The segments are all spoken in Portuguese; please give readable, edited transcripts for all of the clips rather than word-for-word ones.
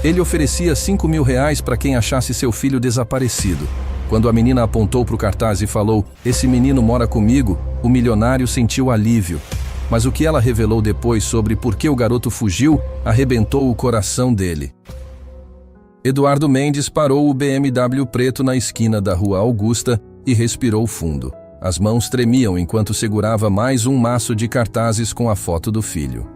Ele oferecia R$ 5.000 para quem achasse seu filho desaparecido. Quando a menina apontou para o cartaz e falou, "Esse menino mora comigo", o milionário sentiu alívio. Mas o que ela revelou depois sobre por que o garoto fugiu arrebentou o coração dele. Eduardo Mendes parou o BMW preto na esquina da Rua Augusta e respirou fundo. As mãos tremiam enquanto segurava mais um maço de cartazes com a foto do filho.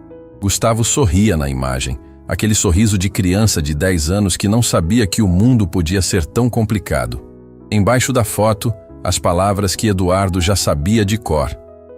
Gustavo sorria na imagem, aquele sorriso de criança de 10 anos que não sabia que o mundo podia ser tão complicado. Embaixo da foto, as palavras que Eduardo já sabia de cor.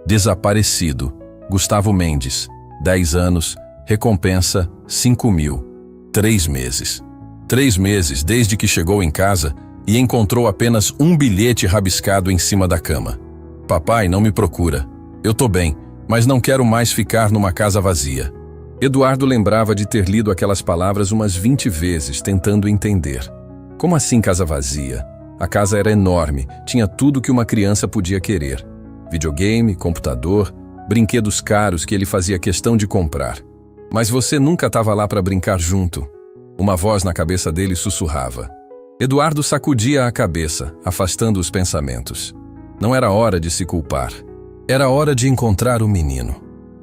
Desaparecido. Gustavo Mendes. 10 anos. Recompensa 5.000. 3 meses. 3 meses desde que chegou em casa e encontrou apenas um bilhete rabiscado em cima da cama. "Papai, não me procura. Eu tô bem, mas não quero mais ficar numa casa vazia." Eduardo lembrava de ter lido aquelas palavras umas 20 vezes, tentando entender. Como assim casa vazia? A casa era enorme, tinha tudo que uma criança podia querer. Videogame, computador, brinquedos caros que ele fazia questão de comprar. Mas você nunca estava lá para brincar junto. Uma voz na cabeça dele sussurrava. Eduardo sacudia a cabeça, afastando os pensamentos. Não era hora de se culpar. Era hora de encontrar o menino.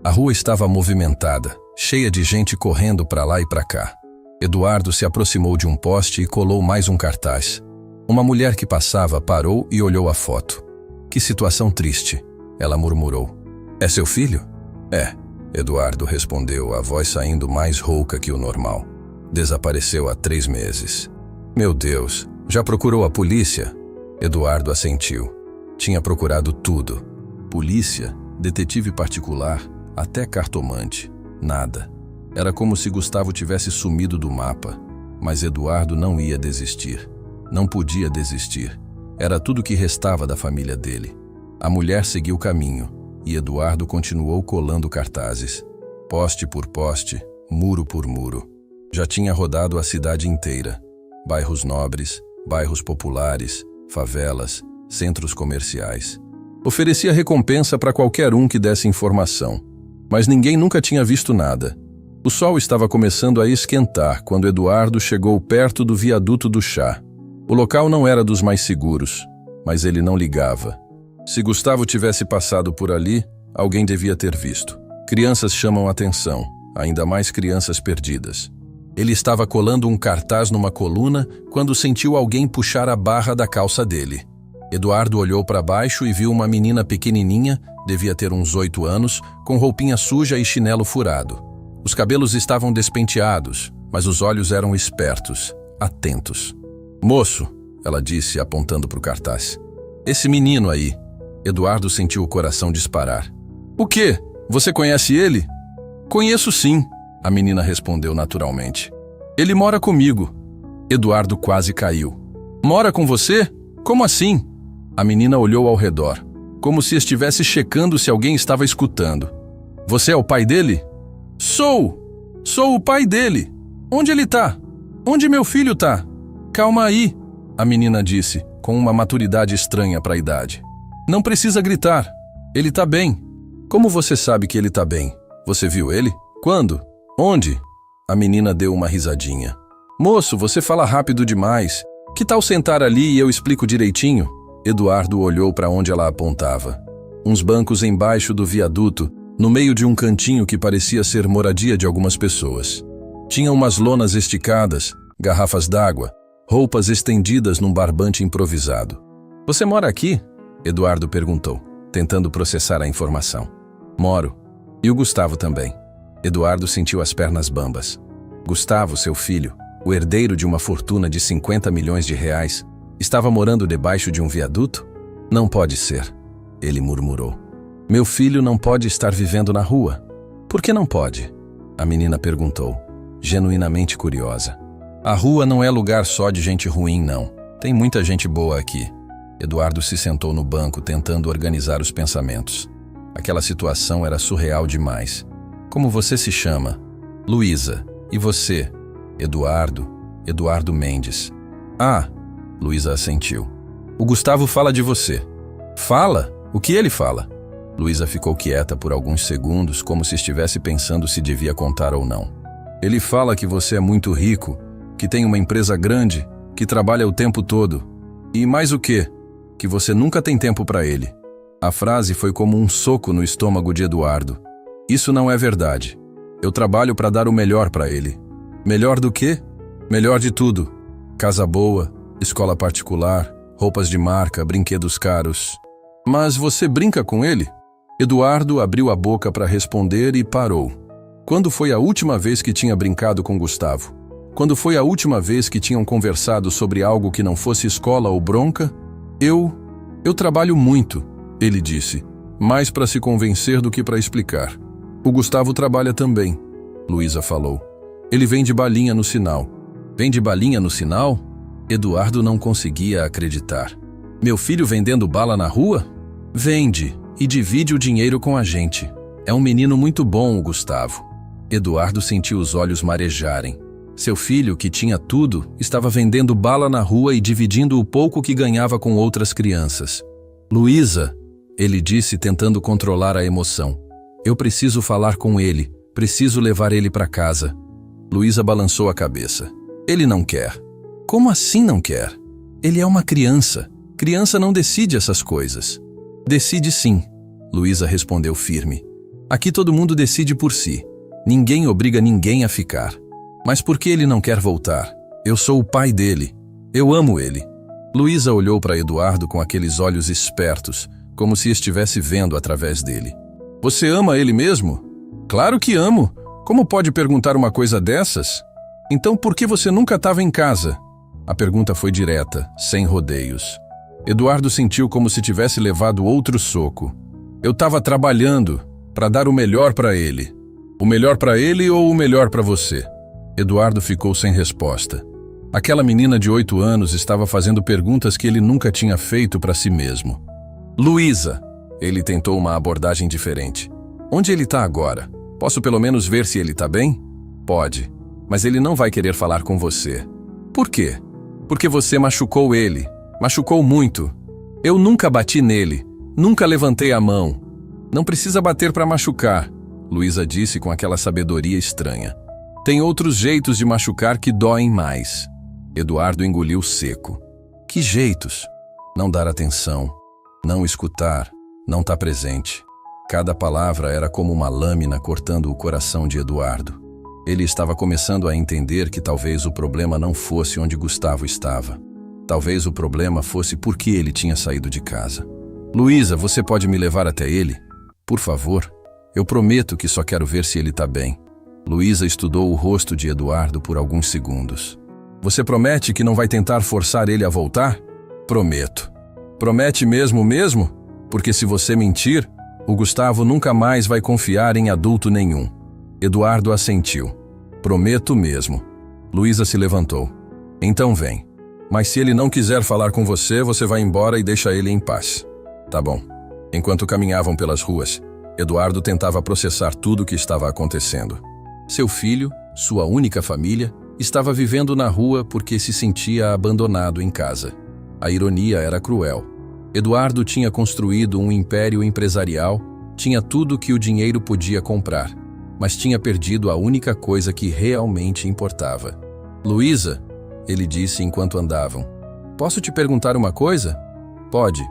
A rua estava movimentada, cheia de gente correndo para lá e para cá. Eduardo se aproximou de um poste e colou mais um cartaz. Uma mulher que passava parou e olhou a foto. "Que situação triste", ela murmurou. "É seu filho?" "É", Eduardo respondeu, a voz saindo mais rouca que o normal. "Desapareceu há 3 meses." "Meu Deus, já procurou a polícia?" Eduardo assentiu. Tinha procurado tudo. Polícia, detetive particular, até cartomante. Nada. Era como se Gustavo tivesse sumido do mapa. Mas Eduardo não ia desistir. Não podia desistir. Era tudo que restava da família dele. A mulher seguiu o caminho, e Eduardo continuou colando cartazes. Poste por poste, muro por muro. Já tinha rodado a cidade inteira. Bairros nobres, bairros populares, favelas, centros comerciais. Oferecia recompensa para qualquer um que desse informação. Mas ninguém nunca tinha visto nada. O sol estava começando a esquentar quando Eduardo chegou perto do viaduto do chá. O local não era dos mais seguros, mas ele não ligava. Se Gustavo tivesse passado por ali, alguém devia ter visto. Crianças chamam atenção, ainda mais crianças perdidas. Ele estava colando um cartaz numa coluna quando sentiu alguém puxar a barra da calça dele. Eduardo olhou para baixo e viu uma menina pequenininha, devia ter uns 8 anos, com roupinha suja e chinelo furado. Os cabelos estavam despenteados, mas os olhos eram espertos, atentos. "Moço", ela disse, apontando para o cartaz. "Esse menino aí." Eduardo sentiu o coração disparar. "O quê? Você conhece ele?" "Conheço sim", a menina respondeu naturalmente. "Ele mora comigo." Eduardo quase caiu. "Mora com você? Como assim?" A menina olhou ao redor, como se estivesse checando se alguém estava escutando. "Você é o pai dele?" Sou o pai dele. Onde ele tá? Onde meu filho tá?" "Calma aí", a menina disse, com uma maturidade estranha para a idade. "Não precisa gritar. Ele tá bem." "Como você sabe que ele tá bem? Você viu ele? Quando? Onde?" A menina deu uma risadinha. "Moço, você fala rápido demais. Que tal sentar ali e eu explico direitinho?" Eduardo olhou para onde ela apontava. Uns bancos embaixo do viaduto, no meio de um cantinho que parecia ser moradia de algumas pessoas. Tinha umas lonas esticadas, garrafas d'água, roupas estendidas num barbante improvisado. "Você mora aqui?" Eduardo perguntou, tentando processar a informação. "Moro. E o Gustavo também." Eduardo sentiu as pernas bambas. Gustavo, seu filho, o herdeiro de uma fortuna de 50 milhões de reais, estava morando debaixo de um viaduto? "Não pode ser", ele murmurou. "Meu filho não pode estar vivendo na rua." "Por que não pode?" a menina perguntou, genuinamente curiosa. "A rua não é lugar só de gente ruim, não. Tem muita gente boa aqui." Eduardo se sentou no banco tentando organizar os pensamentos. Aquela situação era surreal demais. "Como você se chama?" "Luísa. E você?" Eduardo Mendes." "Ah", Luísa assentiu. "O Gustavo fala de você." "Fala? O que ele fala?" Luísa ficou quieta por alguns segundos, como se estivesse pensando se devia contar ou não. Ele fala que você é muito rico, que tem uma empresa grande, que trabalha o tempo todo. E mais o quê? Que você nunca tem tempo para ele. A frase foi como um soco no estômago de Eduardo. Isso não é verdade. Eu trabalho para dar o melhor para ele. Melhor do quê? Melhor de tudo. Casa boa, escola particular, roupas de marca, brinquedos caros. Mas você brinca com ele? Eduardo abriu a boca para responder e parou. Quando foi a última vez que tinha brincado com Gustavo? Quando foi a última vez que tinham conversado sobre algo que não fosse escola ou bronca? Eu trabalho muito, ele disse, mais para se convencer do que para explicar. O Gustavo trabalha também, Luísa falou. Ele vende balinha no sinal. Vende balinha no sinal? Eduardo não conseguia acreditar. Meu filho vendendo bala na rua? Vende e divide o dinheiro com a gente. É um menino muito bom, o Gustavo. Eduardo sentiu os olhos marejarem. Seu filho, que tinha tudo, estava vendendo bala na rua e dividindo o pouco que ganhava com outras crianças. Luísa, ele disse tentando controlar a emoção. Eu preciso falar com ele. Preciso levar ele para casa. Luísa balançou a cabeça. Ele não quer. Como assim não quer? Ele é uma criança. Criança não decide essas coisas. Decide sim, Luísa respondeu firme. Aqui todo mundo decide por si. Ninguém obriga ninguém a ficar. Mas por que ele não quer voltar? Eu sou o pai dele. Eu amo ele. Luísa olhou para Eduardo com aqueles olhos espertos, como se estivesse vendo através dele. Você ama ele mesmo? Claro que amo. Como pode perguntar uma coisa dessas? Então por que você nunca estava em casa? A pergunta foi direta, sem rodeios. Eduardo sentiu como se tivesse levado outro soco. Eu estava trabalhando para dar o melhor para ele. O melhor para ele ou o melhor para você? Eduardo ficou sem resposta. Aquela menina de 8 anos estava fazendo perguntas que ele nunca tinha feito para si mesmo. Luísa, ele tentou uma abordagem diferente. Onde ele está agora? Posso pelo menos ver se ele está bem? Pode, mas ele não vai querer falar com você. Por quê? Porque você machucou ele. Machucou muito. Eu nunca bati nele. Nunca levantei a mão. Não precisa bater para machucar, Luísa disse com aquela sabedoria estranha. Tem outros jeitos de machucar que doem mais. Eduardo engoliu seco. Que jeitos? Não dar atenção, não escutar, não estar presente. Cada palavra era como uma lâmina cortando o coração de Eduardo. Ele estava começando a entender que talvez o problema não fosse onde Gustavo estava. Talvez o problema fosse por que ele tinha saído de casa. Luísa, você pode me levar até ele? Por favor. Eu prometo que só quero ver se ele está bem. Luísa estudou o rosto de Eduardo por alguns segundos. Você promete que não vai tentar forçar ele a voltar? Prometo. Promete mesmo? Porque se você mentir, o Gustavo nunca mais vai confiar em adulto nenhum. Eduardo assentiu. Prometo mesmo. Luísa se levantou. Então vem. Mas se ele não quiser falar com você, você vai embora e deixa ele em paz. Tá bom. Enquanto caminhavam pelas ruas, Eduardo tentava processar tudo o que estava acontecendo. Seu filho, sua única família, estava vivendo na rua porque se sentia abandonado em casa. A ironia era cruel. Eduardo tinha construído um império empresarial, tinha tudo que o dinheiro podia comprar, mas tinha perdido a única coisa que realmente importava. Luísa, ele disse enquanto andavam. Posso te perguntar uma coisa? Pode.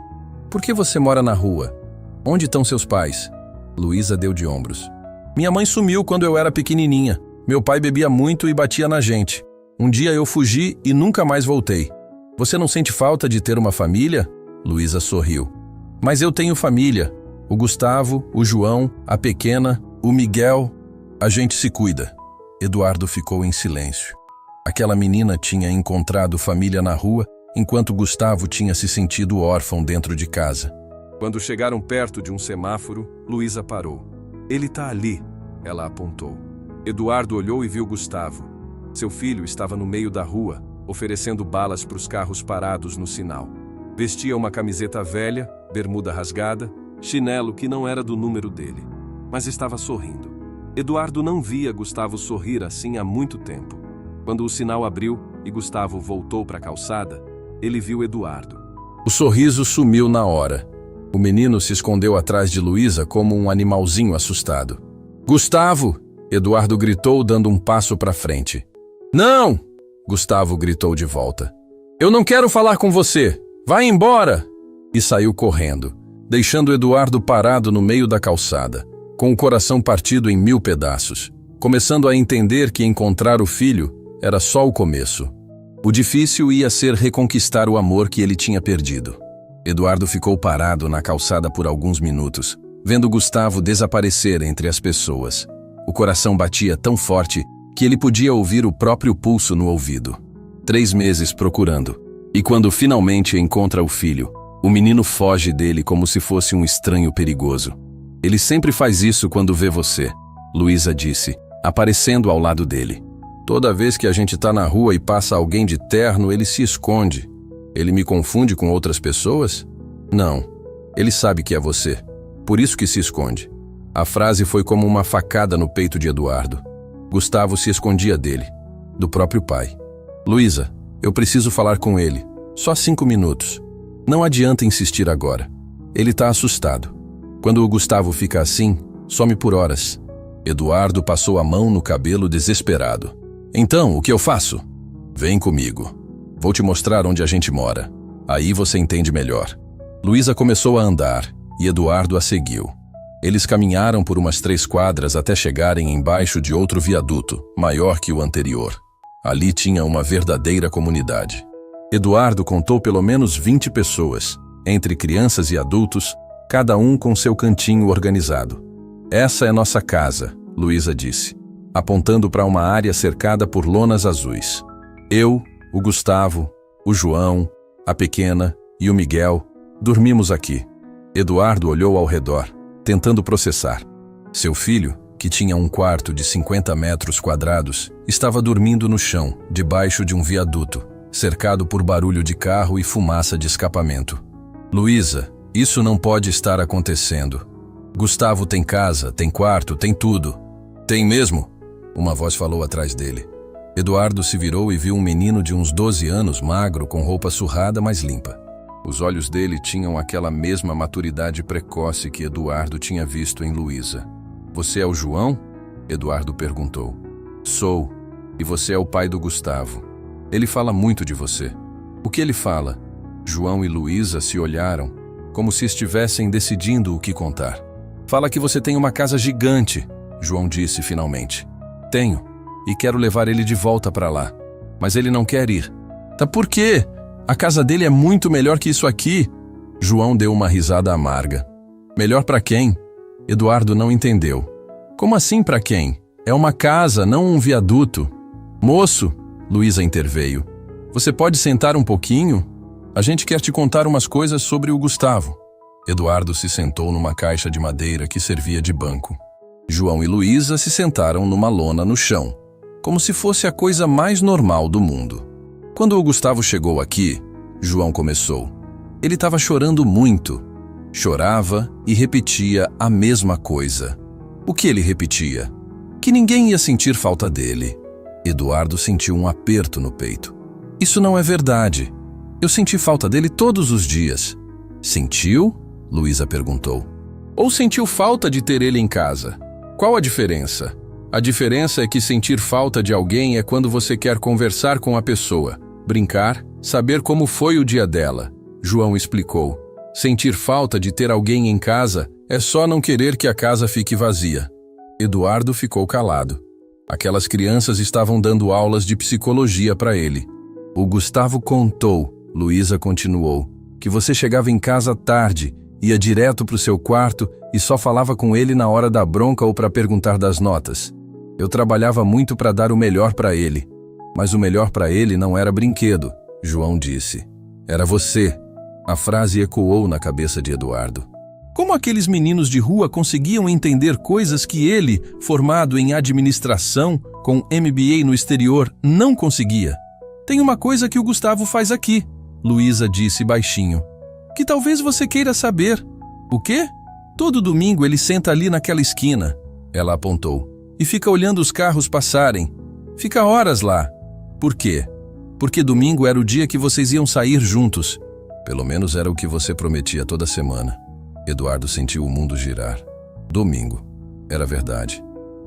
Por que você mora na rua? Onde estão seus pais? Luísa deu de ombros. Minha mãe sumiu quando eu era pequenininha. Meu pai bebia muito e batia na gente. Um dia eu fugi e nunca mais voltei. Você não sente falta de ter uma família? Luísa sorriu. Mas eu tenho família. O Gustavo, o João, a pequena, o Miguel. A gente se cuida. Eduardo ficou em silêncio. Aquela menina tinha encontrado família na rua, enquanto Gustavo tinha se sentido órfão dentro de casa. Quando chegaram perto de um semáforo, Luísa parou. Ele está ali, ela apontou. Eduardo olhou e viu Gustavo. Seu filho estava no meio da rua, oferecendo balas para os carros parados no sinal. Vestia uma camiseta velha, bermuda rasgada, chinelo que não era do número dele, mas estava sorrindo. Eduardo não via Gustavo sorrir assim há muito tempo. Quando o sinal abriu e Gustavo voltou para a calçada, ele viu Eduardo. O sorriso sumiu na hora. O menino se escondeu atrás de Luísa como um animalzinho assustado. Gustavo! Eduardo gritou, dando um passo para frente. Não! Gustavo gritou de volta. Eu não quero falar com você! Vai embora! E saiu correndo, deixando Eduardo parado no meio da calçada, com o coração partido em 1000 pedaços, começando a entender que encontrar o filho era só o começo. O difícil ia ser reconquistar o amor que ele tinha perdido. Eduardo ficou parado na calçada por alguns minutos, vendo Gustavo desaparecer entre as pessoas. O coração batia tão forte que ele podia ouvir o próprio pulso no ouvido. 3 meses procurando, e quando finalmente encontra o filho, o menino foge dele como se fosse um estranho perigoso. Ele sempre faz isso quando vê você, Luísa disse, aparecendo ao lado dele. Toda vez que a gente tá na rua e passa alguém de terno, ele se esconde. Ele me confunde com outras pessoas? Não, ele sabe que é você, por isso que se esconde. A frase foi como uma facada no peito de Eduardo. Gustavo se escondia dele, do próprio pai. Luísa, eu preciso falar com ele. Só 5 minutos. Não adianta insistir agora. Ele tá assustado. Quando o Gustavo fica assim, some por horas. Eduardo passou a mão no cabelo desesperado. Então, o que eu faço? Vem comigo. Vou te mostrar onde a gente mora. Aí você entende melhor. Luísa começou a andar e Eduardo a seguiu. Eles caminharam por umas 3 quadras até chegarem embaixo de outro viaduto, maior que o anterior. Ali tinha uma verdadeira comunidade. Eduardo contou pelo menos 20 pessoas, entre crianças e adultos, cada um com seu cantinho organizado. Essa é nossa casa, Luísa disse, apontando para uma área cercada por lonas azuis. Eu, o Gustavo, o João, a pequena e o Miguel dormimos aqui. Eduardo olhou ao redor, tentando processar. Seu filho, que tinha um quarto de 50 metros quadrados, estava dormindo no chão, debaixo de um viaduto, cercado por barulho de carro e fumaça de escapamento. Luísa, isso não pode estar acontecendo. Gustavo tem casa, tem quarto, tem tudo. Tem mesmo? Uma voz falou atrás dele. Eduardo se virou e viu um menino de uns 12 anos, magro, com roupa surrada, mas limpa. Os olhos dele tinham aquela mesma maturidade precoce que Eduardo tinha visto em Luísa. Você é o João? Eduardo perguntou. Sou. E você é o pai do Gustavo. Ele fala muito de você. O que ele fala? João e Luísa se olharam, como se estivessem decidindo o que contar. Fala que você tem uma casa gigante, João disse finalmente. Tenho, e quero levar ele de volta para lá. Mas ele não quer ir. Tá por quê? A casa dele é muito melhor que isso aqui. João deu uma risada amarga. Melhor para quem? Eduardo não entendeu. Como assim para quem? É uma casa, não um viaduto. Moço, Luísa interveio. Você pode sentar um pouquinho? A gente quer te contar umas coisas sobre o Gustavo. Eduardo se sentou numa caixa de madeira que servia de banco. João e Luísa se sentaram numa lona no chão, como se fosse a coisa mais normal do mundo. Quando o Gustavo chegou aqui, João começou. Ele estava chorando muito. Chorava e repetia a mesma coisa. O que ele repetia? Que ninguém ia sentir falta dele. Eduardo sentiu um aperto no peito. Isso não é verdade. Eu senti falta dele todos os dias. Sentiu? Luísa perguntou. Ou sentiu falta de ter ele em casa? Qual a diferença? A diferença é que sentir falta de alguém é quando você quer conversar com a pessoa, brincar, saber como foi o dia dela. João explicou. Sentir falta de ter alguém em casa é só não querer que a casa fique vazia. Eduardo ficou calado. Aquelas crianças estavam dando aulas de psicologia para ele. O Gustavo contou, Luísa continuou, que você chegava em casa tarde, ia direto para o seu quarto e só falava com ele na hora da bronca ou para perguntar das notas. Eu trabalhava muito para dar o melhor para ele. Mas o melhor para ele não era brinquedo, João disse. Era você. A frase ecoou na cabeça de Eduardo. Como aqueles meninos de rua conseguiam entender coisas que ele, formado em administração, com MBA no exterior, não conseguia? Tem uma coisa que o Gustavo faz aqui, Luísa disse baixinho, que talvez você queira saber. O quê? Todo domingo ele senta ali naquela esquina, ela apontou, e fica olhando os carros passarem. Fica horas lá. Por quê? Porque domingo era o dia que vocês iam sair juntos. Pelo menos era o que você prometia toda semana. Eduardo sentiu o mundo girar. Domingo. Era verdade.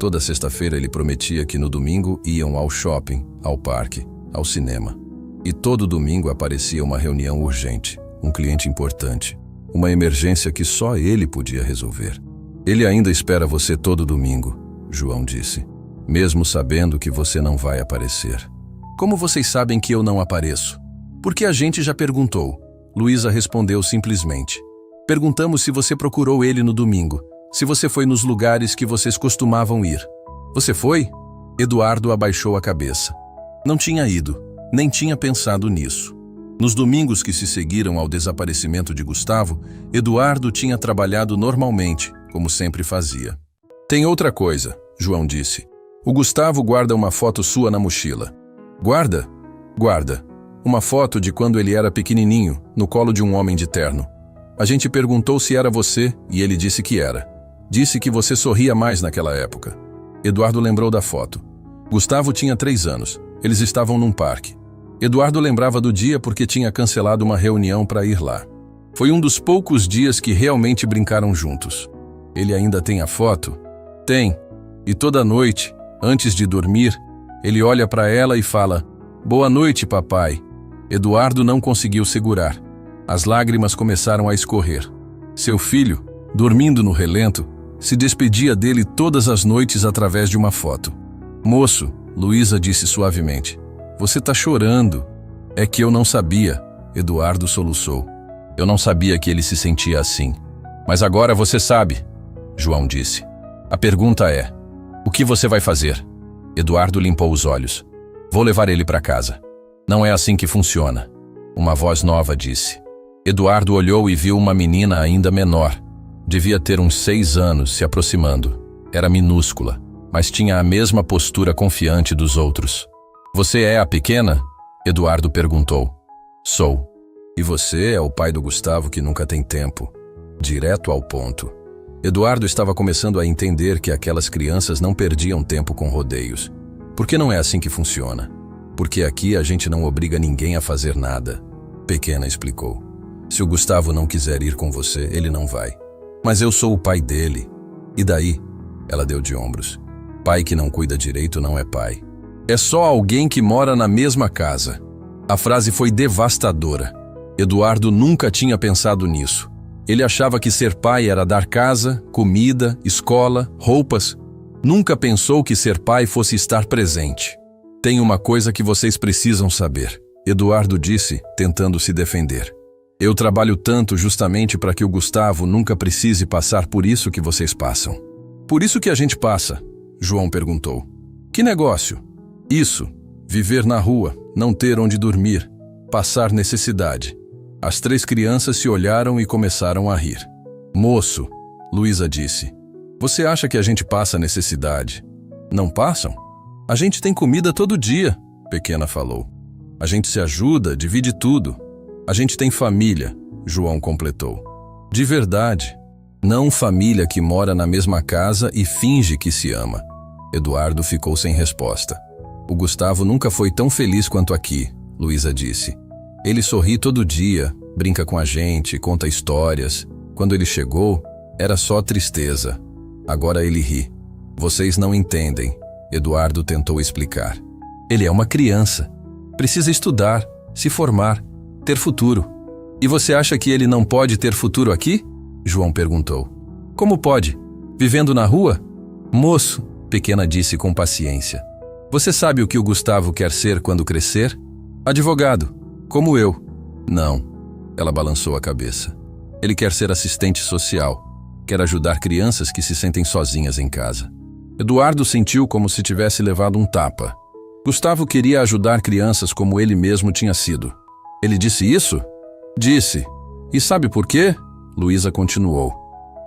Toda sexta-feira ele prometia que no domingo iam ao shopping, ao parque, ao cinema. E todo domingo aparecia uma reunião urgente, um cliente importante, uma emergência que só ele podia resolver. Ele ainda espera você todo domingo, João disse, mesmo sabendo que você não vai aparecer. Como vocês sabem que eu não apareço? Porque a gente já perguntou. Luísa respondeu simplesmente. Perguntamos se você procurou ele no domingo, se você foi nos lugares que vocês costumavam ir. Você foi? Eduardo abaixou a cabeça. Não tinha ido, nem tinha pensado nisso. Nos domingos que se seguiram ao desaparecimento de Gustavo, Eduardo tinha trabalhado normalmente, como sempre fazia. Tem outra coisa, João disse. O Gustavo guarda uma foto sua na mochila. Guarda? Guarda. Uma foto de quando ele era pequenininho, no colo de um homem de terno. A gente perguntou se era você e ele disse que era. Disse que você sorria mais naquela época. Eduardo lembrou da foto. Gustavo tinha 3 anos. Eles estavam num parque. Eduardo lembrava do dia porque tinha cancelado uma reunião para ir lá. Foi um dos poucos dias que realmente brincaram juntos. Ele ainda tem a foto? Tem. E toda noite, antes de dormir, ele olha para ela e fala: "Boa noite, papai." Eduardo não conseguiu segurar. As lágrimas começaram a escorrer. Seu filho, dormindo no relento, se despedia dele todas as noites através de uma foto. "Moço," Luísa disse suavemente, "você tá chorando." "É que eu não sabia," Eduardo soluçou. "Eu não sabia que ele se sentia assim." "Mas agora você sabe," João disse. "A pergunta é, o que você vai fazer?" Eduardo limpou os olhos. "Vou levar ele para casa." "Não é assim que funciona," uma voz nova disse. Eduardo olhou e viu uma menina ainda menor. Devia ter uns 6 anos, se aproximando. Era minúscula, mas tinha a mesma postura confiante dos outros. "Você é a pequena?" Eduardo perguntou. "Sou." "E você é o pai do Gustavo que nunca tem tempo." Direto ao ponto. Eduardo estava começando a entender que aquelas crianças não perdiam tempo com rodeios. Porque não é assim que funciona. Porque aqui a gente não obriga ninguém a fazer nada. Pequena explicou. Se o Gustavo não quiser ir com você, ele não vai. Mas eu sou o pai dele. E daí? Ela deu de ombros. Pai que não cuida direito não é pai. É só alguém que mora na mesma casa. A frase foi devastadora. Eduardo nunca tinha pensado nisso. Ele achava que ser pai era dar casa, comida, escola, roupas. Nunca pensou que ser pai fosse estar presente. "Tem uma coisa que vocês precisam saber," Eduardo disse, tentando se defender. "Eu trabalho tanto justamente para que o Gustavo nunca precise passar por isso que vocês passam." "Por isso que a gente passa?" João perguntou. "Que negócio?" "Isso. Viver na rua, não ter onde dormir, passar necessidade." As 3 crianças se olharam e começaram a rir. "Moço," Luísa disse, "você acha que a gente passa necessidade?" "Não passam? A gente tem comida todo dia," Pequena falou. "A gente se ajuda, divide tudo. A gente tem família," João completou. "De verdade. Não família que mora na mesma casa e finge que se ama." Eduardo ficou sem resposta. "O Gustavo nunca foi tão feliz quanto aqui," Luísa disse. "Ele sorri todo dia, brinca com a gente, conta histórias. Quando ele chegou, era só tristeza. Agora ele ri." "Vocês não entendem," Eduardo tentou explicar. "Ele é uma criança. Precisa estudar, se formar, ter futuro." "E você acha que ele não pode ter futuro aqui?" João perguntou. "Como pode? Vivendo na rua?" "Moço," Pequena disse com paciência, "você sabe o que o Gustavo quer ser quando crescer? Advogado, como eu." "Não," ela balançou a cabeça. "Ele quer ser assistente social. Quer ajudar crianças que se sentem sozinhas em casa." Eduardo sentiu como se tivesse levado um tapa. Gustavo queria ajudar crianças como ele mesmo tinha sido. "Ele disse isso?" "Disse. E sabe por quê?" Luísa continuou.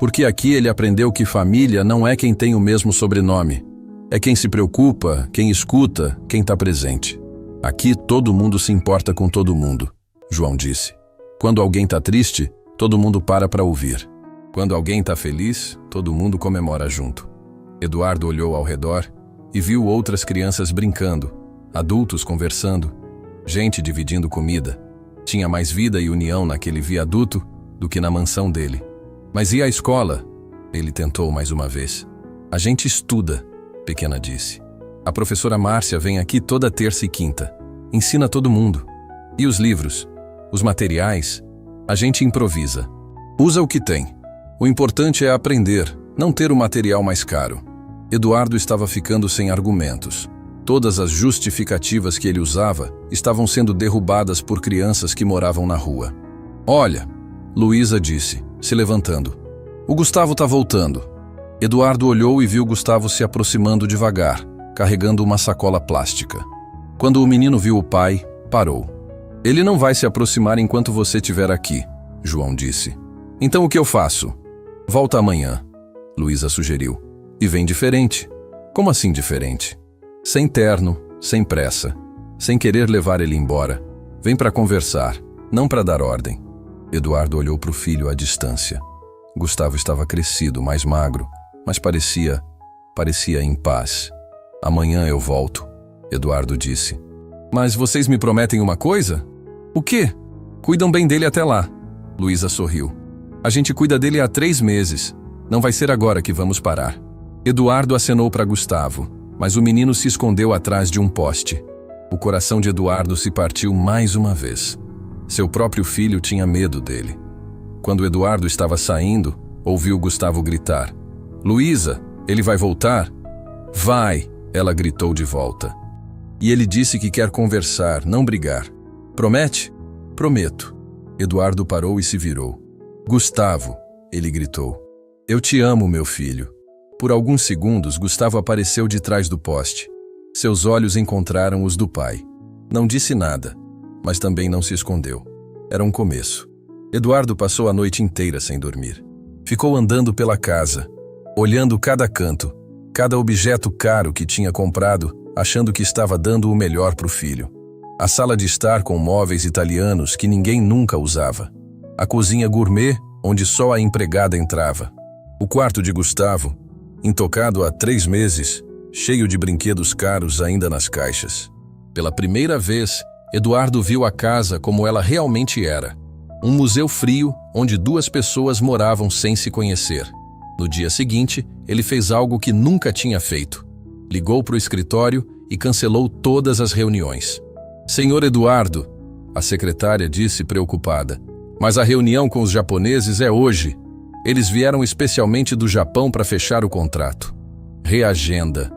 "Porque aqui ele aprendeu que família não é quem tem o mesmo sobrenome. É quem se preocupa, quem escuta, quem está presente. Aqui todo mundo se importa com todo mundo," João disse. "Quando alguém está triste, todo mundo para ouvir. Quando alguém está feliz, todo mundo comemora junto." Eduardo olhou ao redor e viu outras crianças brincando, adultos conversando, gente dividindo comida. Tinha mais vida e união naquele viaduto do que na mansão dele. "Mas e a escola?" Ele tentou mais uma vez. "A gente estuda. pequena disse. A professora Márcia vem aqui toda terça e quinta. Ensina todo mundo. E os livros? Os materiais? A gente improvisa. Usa o que tem. O importante é aprender, não ter o material mais caro. Eduardo estava ficando sem argumentos. Todas as justificativas que ele usava estavam sendo derrubadas por crianças que moravam na rua. Olha, Luísa disse, se levantando. O Gustavo tá voltando. Eduardo olhou e viu Gustavo se aproximando devagar, carregando uma sacola plástica. Quando o menino viu o pai, parou. Ele não vai se aproximar enquanto você estiver aqui, João disse. Então o que eu faço? Volta amanhã, Luísa sugeriu. E vem diferente. Como assim diferente? Sem terno, sem pressa, sem querer levar ele embora. Vem para conversar, não para dar ordem. Eduardo olhou para o filho à distância. Gustavo estava crescido, mais magro, mas parecia em paz. Amanhã eu volto, Eduardo disse. Mas vocês me prometem uma coisa? O quê? Cuidam bem dele até lá. Luísa sorriu. A gente cuida dele há 3 meses. Não vai ser agora que vamos parar. Eduardo acenou para Gustavo, mas o menino se escondeu atrás de um poste. O coração de Eduardo se partiu mais uma vez. Seu próprio filho tinha medo dele. Quando Eduardo estava saindo, ouviu Gustavo gritar. Luísa, ele vai voltar? Vai, ela gritou de volta. E ele disse que quer conversar, não brigar. Promete? Prometo. Eduardo parou e se virou. Gustavo, ele gritou. Eu te amo, meu filho. Por alguns segundos, Gustavo apareceu de trás do poste. Seus olhos encontraram os do pai. Não disse nada, mas também não se escondeu. Era um começo. Eduardo passou a noite inteira sem dormir. Ficou andando pela casa, olhando cada canto, cada objeto caro que tinha comprado, achando que estava dando o melhor para o filho. A sala de estar com móveis italianos que ninguém nunca usava. A cozinha gourmet, onde só a empregada entrava. O quarto de Gustavo, intocado há 3 meses, cheio de brinquedos caros ainda nas caixas. Pela primeira vez, Eduardo viu a casa como ela realmente era. Um museu frio onde 2 pessoas moravam sem se conhecer. No dia seguinte, ele fez algo que nunca tinha feito. Ligou para o escritório e cancelou todas as reuniões. Senhor Eduardo, a secretária disse preocupada, mas a reunião com os japoneses é hoje. Eles vieram especialmente do Japão para fechar o contrato. Reagenda,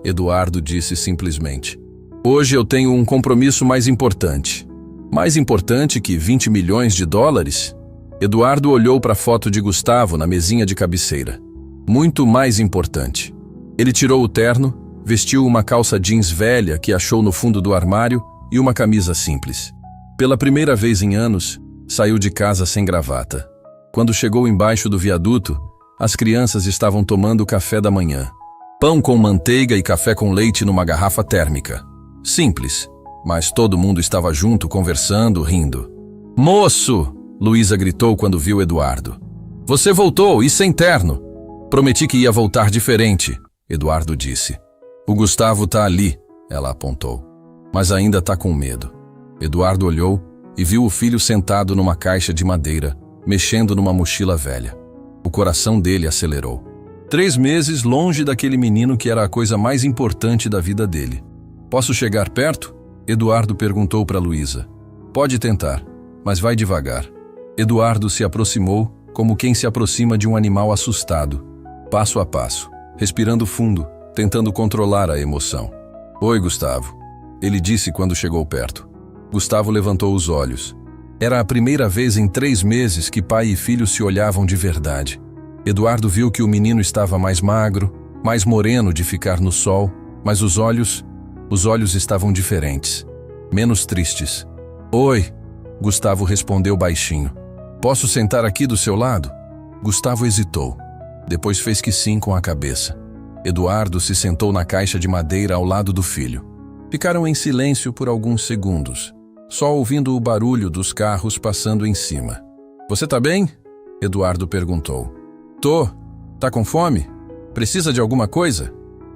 Eduardo disse simplesmente. Hoje eu tenho um compromisso mais importante. Mais importante que 20 milhões de dólares? Eduardo olhou para a foto de Gustavo na mesinha de cabeceira. Muito mais importante. Ele tirou o terno, vestiu uma calça jeans velha que achou no fundo do armário e uma camisa simples. Pela primeira vez em anos, saiu de casa sem gravata. Quando chegou embaixo do viaduto, as crianças estavam tomando café da manhã. Pão com manteiga e café com leite numa garrafa térmica. Simples, mas todo mundo estava junto, conversando, rindo. Moço! Luísa gritou quando viu Eduardo. Você voltou, e sem terno. Prometi que ia voltar diferente, Eduardo disse. O Gustavo tá ali, ela apontou. Mas ainda tá com medo. Eduardo olhou e viu o filho sentado numa caixa de madeira, mexendo numa mochila velha. O coração dele acelerou. 3 meses longe daquele menino que era a coisa mais importante da vida dele. Posso chegar perto? Eduardo perguntou para Luísa. Pode tentar, mas vai devagar. Eduardo se aproximou, como quem se aproxima de um animal assustado, passo a passo, respirando fundo, tentando controlar a emoção. Oi, Gustavo, ele disse quando chegou perto. Gustavo levantou os olhos. Era a primeira vez em 3 meses que pai e filho se olhavam de verdade. Eduardo viu que o menino estava mais magro, mais moreno de ficar no sol, mas os olhos estavam diferentes, menos tristes. Oi, Gustavo respondeu baixinho. Posso sentar aqui do seu lado? Gustavo hesitou. Depois fez que sim com a cabeça. Eduardo se sentou na caixa de madeira ao lado do filho. Ficaram em silêncio por alguns segundos, só ouvindo o barulho dos carros passando em cima. Você tá bem? Eduardo perguntou. Tô. Tá com fome? Precisa de alguma coisa?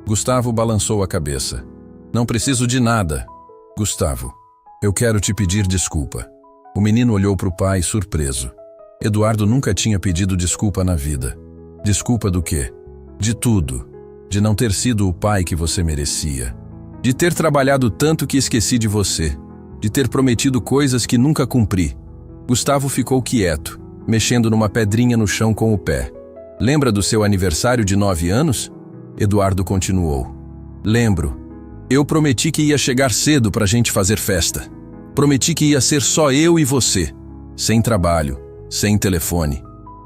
Gustavo balançou a cabeça. Não preciso de nada. Gustavo, eu quero te pedir desculpa. O menino olhou para o pai surpreso. Eduardo nunca tinha pedido desculpa na vida. Desculpa do quê? De tudo. de não ter sido o pai que você merecia, de ter trabalhado tanto que esqueci de você, de ter prometido coisas que nunca cumpri. Gustavo ficou quieto, mexendo numa pedrinha no chão com o pé. Lembra do seu aniversário de 9 anos? Eduardo continuou. Lembro. Eu prometi que ia chegar cedo pra gente fazer festa. Prometi que ia ser só eu e você, sem trabalho, sem telefone.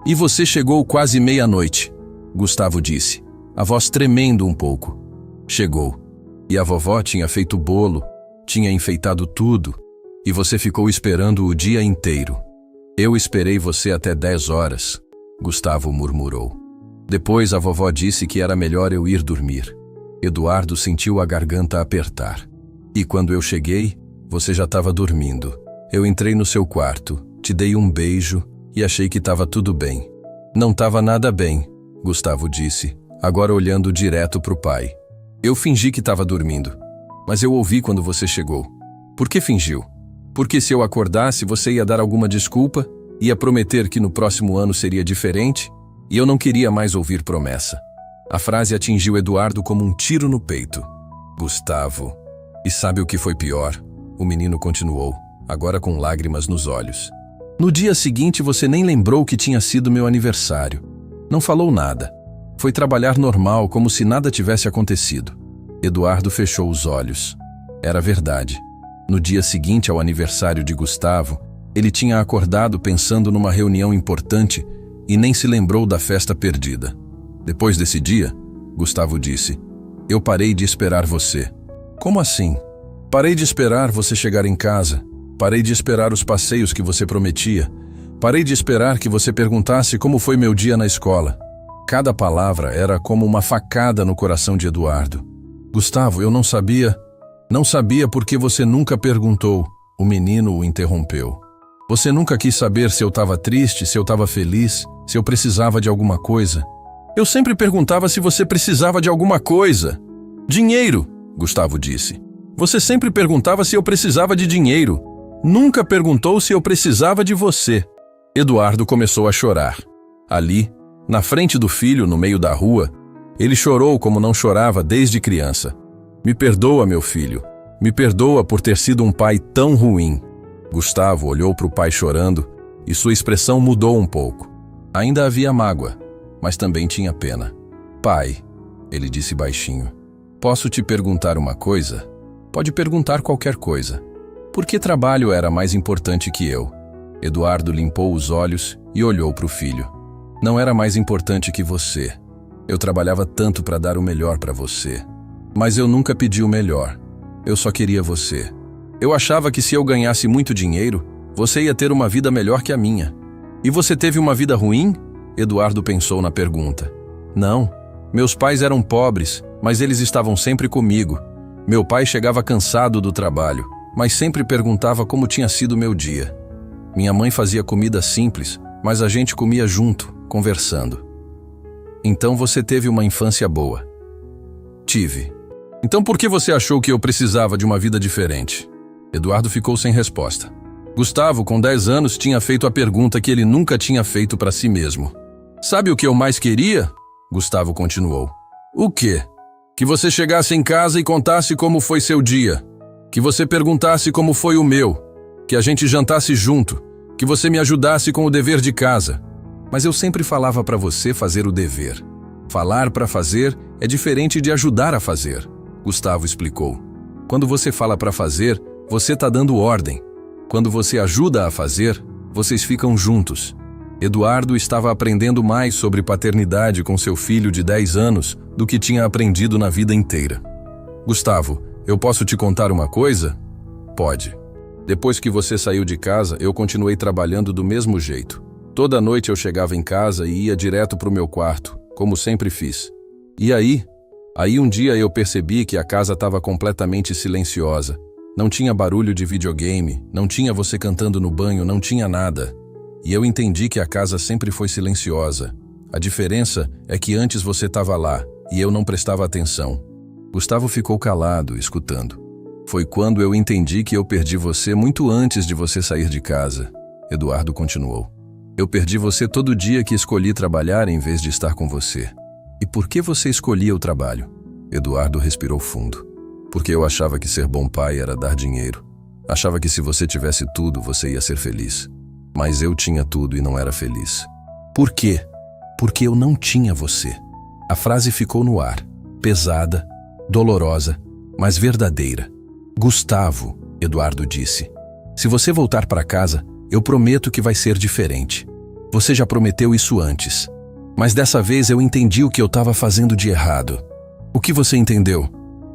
E você chegou quase meia-noite, Gustavo disse, a voz tremendo um pouco. Chegou. E a vovó tinha feito bolo, tinha enfeitado tudo, e você ficou esperando o dia inteiro. Eu esperei você até 10 horas, Gustavo murmurou. Depois a vovó disse que era melhor eu ir dormir. Eduardo sentiu a garganta apertar. E quando eu cheguei, você já estava dormindo. Eu entrei no seu quarto, te dei um beijo e achei que estava tudo bem. Não estava nada bem, Gustavo disse, agora olhando direto para o pai. Eu fingi que estava dormindo, mas eu ouvi quando você chegou. Por que fingiu? Porque se eu acordasse, você ia dar alguma desculpa, ia prometer que no próximo ano seria diferente, e eu não queria mais ouvir promessa. A frase atingiu Eduardo como um tiro no peito. Gustavo. E sabe o que foi pior? O menino continuou, agora com lágrimas nos olhos. No dia seguinte você nem lembrou que tinha sido meu aniversário. Não falou nada. Foi trabalhar normal, como se nada tivesse acontecido. Eduardo fechou os olhos. Era verdade. No dia seguinte ao aniversário de Gustavo, ele tinha acordado pensando numa reunião importante e nem se lembrou da festa perdida. Depois desse dia, Gustavo disse, eu parei de esperar você. Como assim? Parei de esperar você chegar em casa. Parei de esperar os passeios que você prometia. Parei de esperar que você perguntasse como foi meu dia na escola. Cada palavra era como uma facada no coração de Eduardo. Gustavo, eu não sabia. Não sabia porque você nunca perguntou. O menino o interrompeu. Você nunca quis saber se eu estava triste, se eu estava feliz, se eu precisava de alguma coisa. Eu sempre perguntava se você precisava de alguma coisa. Dinheiro, Gustavo disse. Você sempre perguntava se eu precisava de dinheiro. Nunca perguntou se eu precisava de você. Eduardo começou a chorar. Ali, na frente do filho, no meio da rua, ele chorou como não chorava desde criança. Me perdoa, meu filho. Me perdoa por ter sido um pai tão ruim. Gustavo olhou para o pai chorando e sua expressão mudou um pouco. Ainda havia mágoa, mas também tinha pena. Pai, ele disse baixinho, posso te perguntar uma coisa? Pode perguntar qualquer coisa. Por que trabalho era mais importante que eu? Eduardo limpou os olhos e olhou para o filho. Não era mais importante que você. Eu trabalhava tanto para dar o melhor para você. Mas eu nunca pedi o melhor. Eu só queria você. Eu achava que se eu ganhasse muito dinheiro, você ia ter uma vida melhor que a minha. E você teve uma vida ruim? Eduardo pensou na pergunta. Não. Meus pais eram pobres, mas eles estavam sempre comigo. Meu pai chegava cansado do trabalho, mas sempre perguntava como tinha sido meu dia. Minha mãe fazia comida simples, mas a gente comia junto, conversando. Então você teve uma infância boa. Tive. Então por que você achou que eu precisava de uma vida diferente? Eduardo ficou sem resposta. Gustavo, com 10 anos, tinha feito a pergunta que ele nunca tinha feito para si mesmo. Sabe o que eu mais queria? Gustavo continuou. O quê? Que você chegasse em casa e contasse como foi seu dia. Que você perguntasse como foi o meu. Que a gente jantasse junto. Que você me ajudasse com o dever de casa. Mas eu sempre falava para você fazer o dever. Falar para fazer é diferente de ajudar a fazer, Gustavo explicou. Quando você fala para fazer, você está dando ordem. Quando você ajuda a fazer, vocês ficam juntos. Eduardo estava aprendendo mais sobre paternidade com seu filho de 10 anos do que tinha aprendido na vida inteira. Gustavo, eu posso te contar uma coisa? Pode. Depois que você saiu de casa, eu continuei trabalhando do mesmo jeito. Toda noite eu chegava em casa e ia direto para o meu quarto, como sempre fiz. E aí um dia eu percebi que a casa estava completamente silenciosa. Não tinha barulho de videogame, não tinha você cantando no banho, não tinha nada. E eu entendi que a casa sempre foi silenciosa. A diferença é que antes você estava lá e eu não prestava atenção. Gustavo ficou calado, escutando. Foi quando eu entendi que eu perdi você muito antes de você sair de casa. Eduardo continuou. Eu perdi você todo dia que escolhi trabalhar em vez de estar com você. E por que você escolhia o trabalho? Eduardo respirou fundo. Porque eu achava que ser bom pai era dar dinheiro. Achava que se você tivesse tudo, você ia ser feliz. Mas eu tinha tudo e não era feliz. Por quê? Porque eu não tinha você. A frase ficou no ar, pesada, dolorosa, mas verdadeira. Gustavo, Eduardo disse, se você voltar para casa, eu prometo que vai ser diferente. Você já prometeu isso antes. Mas dessa vez eu entendi o que eu estava fazendo de errado. O que você entendeu?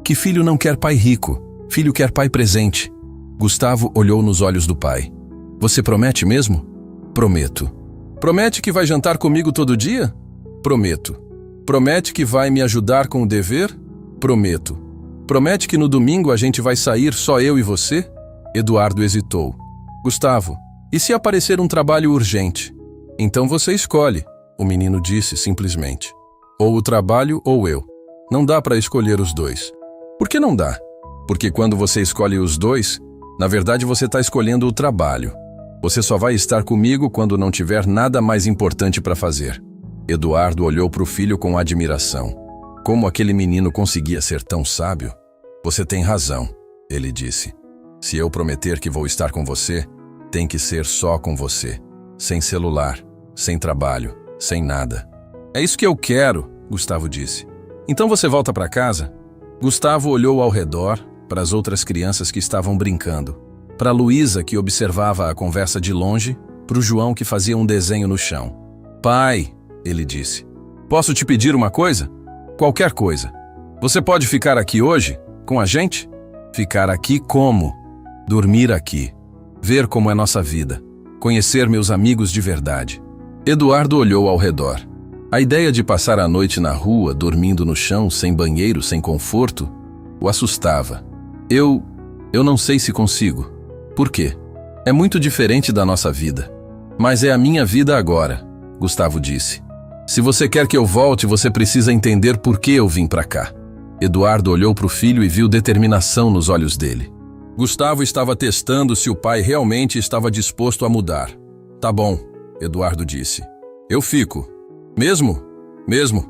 Que filho não quer pai rico, filho quer pai presente. Gustavo olhou nos olhos do pai. Você promete mesmo? Prometo. Promete que vai jantar comigo todo dia? Prometo. Promete que vai me ajudar com o dever? Prometo. Promete que no domingo a gente vai sair só eu e você? Eduardo hesitou. Gustavo, e se aparecer um trabalho urgente? Então você escolhe, o menino disse simplesmente. Ou o trabalho ou eu. Não dá para escolher os dois. Por que não dá? Porque quando você escolhe os dois, na verdade você está escolhendo o trabalho. Você só vai estar comigo quando não tiver nada mais importante para fazer. Eduardo olhou para o filho com admiração. Como aquele menino conseguia ser tão sábio? Você tem razão, ele disse. Se eu prometer que vou estar com você, tem que ser só com você. Sem celular, sem trabalho, sem nada. É isso que eu quero, Gustavo disse. Então você volta para casa? Gustavo olhou ao redor, para as outras crianças que estavam brincando. Para Luísa, que observava a conversa de longe, para o João, que fazia um desenho no chão. Pai, ele disse, posso te pedir uma coisa? Qualquer coisa. Você pode ficar aqui hoje, com a gente? Ficar aqui como? Dormir aqui. Ver como é nossa vida. Conhecer meus amigos de verdade. Eduardo olhou ao redor. A ideia de passar a noite na rua, dormindo no chão, sem banheiro, sem conforto, o assustava. Eu não sei se consigo. Por quê? É muito diferente da nossa vida. Mas é a minha vida agora, Gustavo disse. Se você quer que eu volte, você precisa entender por que eu vim para cá. Eduardo olhou para o filho e viu determinação nos olhos dele. Gustavo estava testando se o pai realmente estava disposto a mudar. Tá bom, Eduardo disse. Eu fico. Mesmo? Mesmo.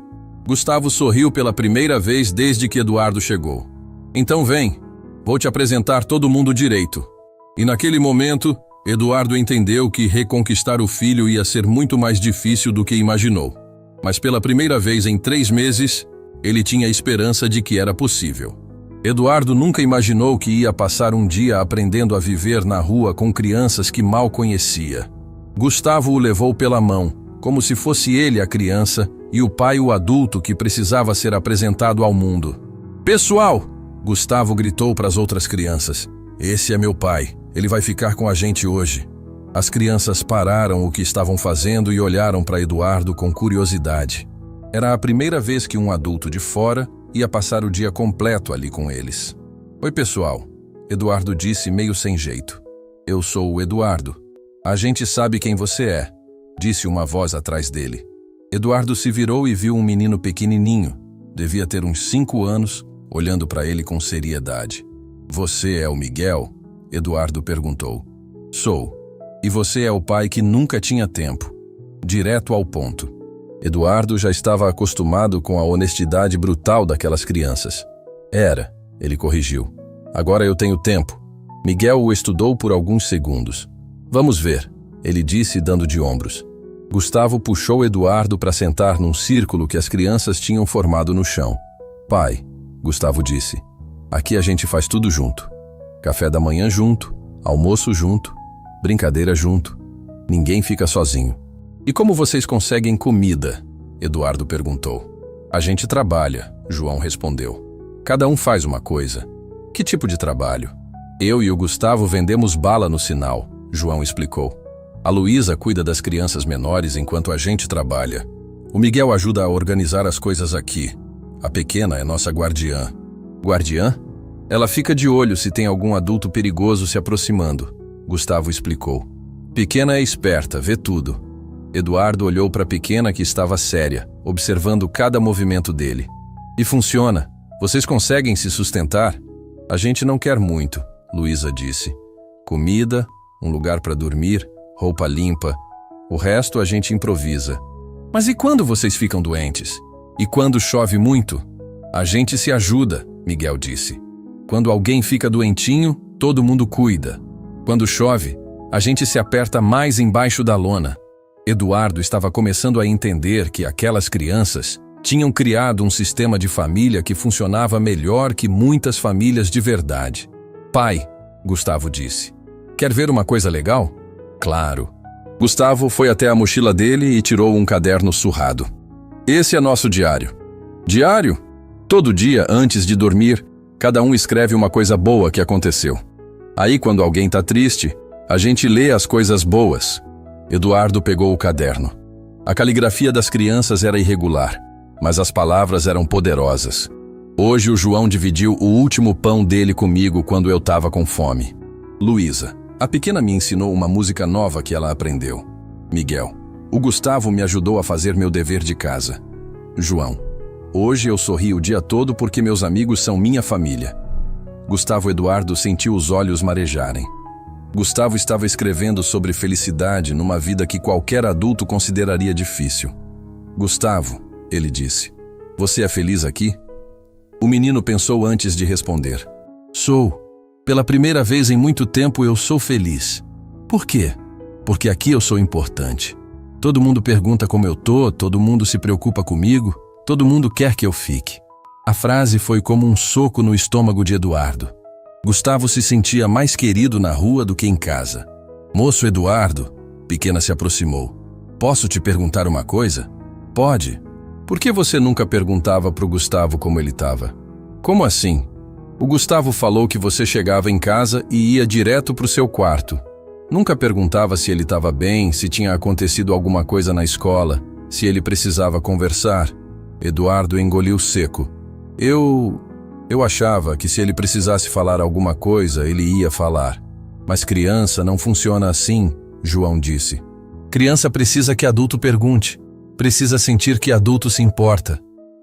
Gustavo sorriu pela primeira vez desde que Eduardo chegou. Então vem, vou te apresentar todo mundo direito. E naquele momento, Eduardo entendeu que reconquistar o filho ia ser muito mais difícil do que imaginou. Mas pela primeira vez em 3 meses, ele tinha esperança de que era possível. Eduardo nunca imaginou que ia passar um dia aprendendo a viver na rua com crianças que mal conhecia. Gustavo o levou pela mão, como se fosse ele a criança e o pai o adulto que precisava ser apresentado ao mundo. Pessoal! Gustavo gritou para as outras crianças. Esse é meu pai, ele vai ficar com a gente hoje. As crianças pararam o que estavam fazendo e olharam para Eduardo com curiosidade. Era a primeira vez que um adulto de fora ia passar o dia completo ali com eles. Oi, pessoal, Eduardo disse meio sem jeito. Eu sou o Eduardo. A gente sabe quem você é, disse uma voz atrás dele. Eduardo se virou e viu um menino pequenininho, devia ter uns 5 anos, olhando para ele com seriedade. Você é o Miguel? Eduardo perguntou. Sou. E você é o pai que nunca tinha tempo. Direto ao ponto. Eduardo já estava acostumado com a honestidade brutal daquelas crianças. Era, ele corrigiu. Agora eu tenho tempo. Miguel o estudou por alguns segundos. Vamos ver, ele disse dando de ombros. Gustavo puxou Eduardo para sentar num círculo que as crianças tinham formado no chão. Pai, Gustavo disse, aqui a gente faz tudo junto. Café da manhã junto, almoço junto, brincadeira junto. Ninguém fica sozinho. E como vocês conseguem comida? Eduardo perguntou. A gente trabalha, João respondeu. Cada um faz uma coisa. Que tipo de trabalho? Eu e o Gustavo vendemos bala no sinal, João explicou. A Luísa cuida das crianças menores enquanto a gente trabalha. O Miguel ajuda a organizar as coisas aqui. A pequena é nossa guardiã. Guardiã? Ela fica de olho se tem algum adulto perigoso se aproximando, Gustavo explicou. Pequena é esperta, vê tudo. Eduardo olhou para a pequena que estava séria, observando cada movimento dele. E funciona. Vocês conseguem se sustentar? A gente não quer muito, Luísa disse. Comida, um lugar para dormir, roupa limpa. O resto a gente improvisa. Mas e quando vocês ficam doentes? E quando chove muito, a gente se ajuda, Miguel disse. Quando alguém fica doentinho, todo mundo cuida. Quando chove, a gente se aperta mais embaixo da lona. Eduardo estava começando a entender que aquelas crianças tinham criado um sistema de família que funcionava melhor que muitas famílias de verdade. Pai, Gustavo disse, quer ver uma coisa legal? Claro. Gustavo foi até a mochila dele e tirou um caderno surrado. Esse é nosso diário. Diário? Todo dia, antes de dormir, cada um escreve uma coisa boa que aconteceu. Aí, quando alguém está triste, a gente lê as coisas boas. Eduardo pegou o caderno. A caligrafia das crianças era irregular, mas as palavras eram poderosas. Hoje o João dividiu o último pão dele comigo quando eu estava com fome. Luísa, a pequena me ensinou uma música nova que ela aprendeu. Miguel, o Gustavo me ajudou a fazer meu dever de casa. João, hoje eu sorri o dia todo porque meus amigos são minha família. Gustavo Eduardo sentiu os olhos marejarem. Gustavo estava escrevendo sobre felicidade numa vida que qualquer adulto consideraria difícil. Gustavo, ele disse, você é feliz aqui? O menino pensou antes de responder. Sou. Pela primeira vez em muito tempo eu sou feliz. Por quê? Porque aqui eu sou importante. Todo mundo pergunta como eu tô, todo mundo se preocupa comigo, todo mundo quer que eu fique. A frase foi como um soco no estômago de Eduardo. Gustavo se sentia mais querido na rua do que em casa. Moço Eduardo, Pequena se aproximou. Posso te perguntar uma coisa? Pode. Por que você nunca perguntava pro Gustavo como ele estava? Como assim? O Gustavo falou que você chegava em casa e ia direto pro seu quarto. Nunca perguntava se ele estava bem, se tinha acontecido alguma coisa na escola, se ele precisava conversar. Eduardo engoliu seco. Eu achava que se ele precisasse falar alguma coisa, ele ia falar. Mas criança não funciona assim, João disse. Criança precisa que adulto pergunte. Precisa sentir que adulto se importa.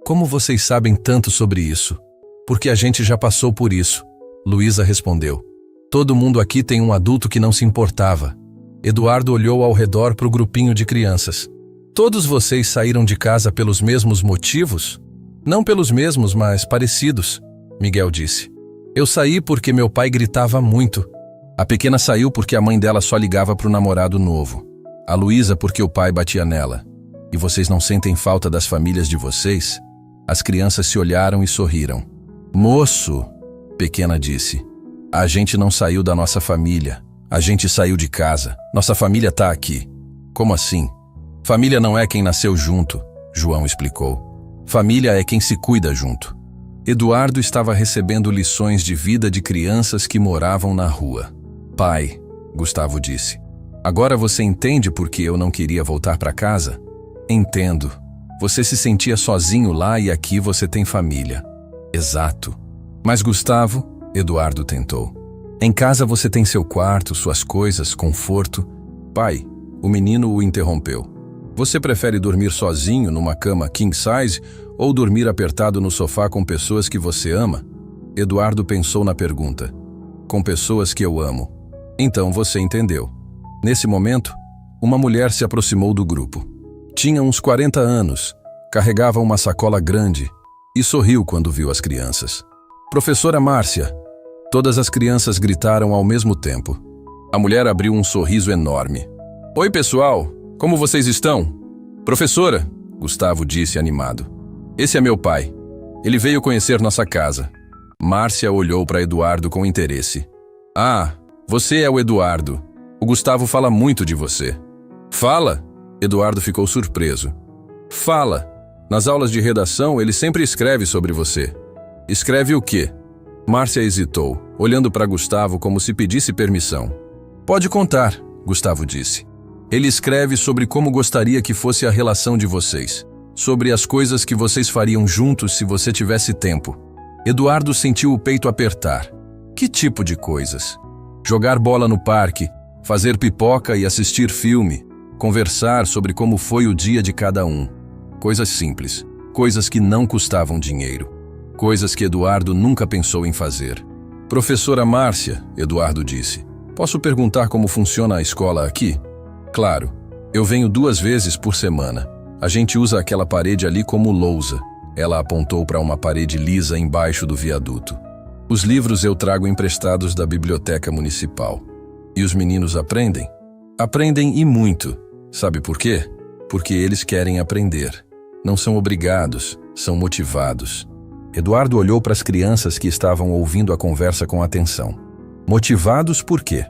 Como vocês sabem tanto sobre isso? Porque a gente já passou por isso, Luísa respondeu. Todo mundo aqui tem um adulto que não se importava. Eduardo olhou ao redor para o grupinho de crianças. Todos vocês saíram de casa pelos mesmos motivos? Não pelos mesmos, mas parecidos, Miguel disse. Eu saí porque meu pai gritava muito. A pequena saiu porque a mãe dela só ligava para o namorado novo. A Luísa porque o pai batia nela. E vocês não sentem falta das famílias de vocês? As crianças se olharam e sorriram. Moço, Pequena disse, a gente não saiu da nossa família. A gente saiu de casa. Nossa família tá aqui. Como assim? Família não é quem nasceu junto, João explicou. Família é quem se cuida junto. Eduardo estava recebendo lições de vida de crianças que moravam na rua. Pai, Gustavo disse, agora você entende por que eu não queria voltar para casa? Entendo. Você se sentia sozinho lá e aqui você tem família. Exato. Mas Gustavo, Eduardo tentou. Em casa você tem seu quarto, suas coisas, conforto. Pai, o menino o interrompeu. Você prefere dormir sozinho numa cama king size ou dormir apertado no sofá com pessoas que você ama? Eduardo pensou na pergunta. Com pessoas que eu amo. Então você entendeu. Nesse momento, uma mulher se aproximou do grupo. Tinha uns 40 anos, carregava uma sacola grande e sorriu quando viu as crianças. Professora Márcia. Todas as crianças gritaram ao mesmo tempo. A mulher abriu um sorriso enorme. Oi, pessoal, como vocês estão? Professora, Gustavo disse animado. Esse é meu pai. Ele veio conhecer nossa casa. Márcia olhou para Eduardo com interesse. Ah, você é o Eduardo. O Gustavo fala muito de você. Fala? Eduardo ficou surpreso. Fala. Nas aulas de redação, ele sempre escreve sobre você. Escreve o quê? Márcia hesitou, olhando para Gustavo como se pedisse permissão. Pode contar, Gustavo disse. Ele escreve sobre como gostaria que fosse a relação de vocês, sobre as coisas que vocês fariam juntos se você tivesse tempo. Eduardo sentiu o peito apertar. Que tipo de coisas? Jogar bola no parque, fazer pipoca e assistir filme, conversar sobre como foi o dia de cada um. Coisas simples, coisas que não custavam dinheiro, coisas que Eduardo nunca pensou em fazer. Professora Márcia, Eduardo disse, posso perguntar como funciona a escola aqui? Claro, eu venho 2 vezes por semana. A gente usa aquela parede ali como lousa. Ela apontou para uma parede lisa embaixo do viaduto. Os livros eu trago emprestados da biblioteca municipal. E os meninos aprendem? Aprendem e muito. Sabe por quê? Porque eles querem aprender. Não são obrigados, são motivados. Eduardo olhou para as crianças que estavam ouvindo a conversa com atenção. Motivados por quê?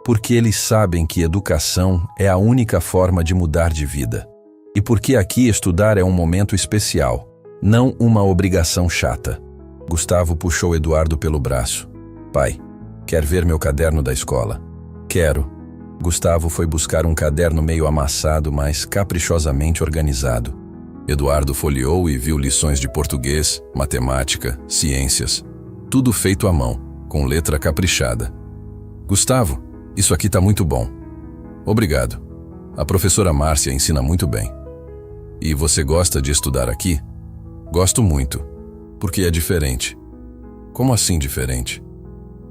Porque eles sabem que educação é a única forma de mudar de vida. E porque aqui estudar é um momento especial, não uma obrigação chata. Gustavo puxou Eduardo pelo braço. Pai, quer ver meu caderno da escola? Quero. Gustavo foi buscar um caderno meio amassado, mas caprichosamente organizado. Eduardo folheou e viu lições de português, matemática, ciências. Tudo feito à mão, com letra caprichada. Gustavo, isso aqui tá muito bom. Obrigado. A professora Márcia ensina muito bem. E você gosta de estudar aqui? Gosto muito. Porque é diferente. Como assim diferente?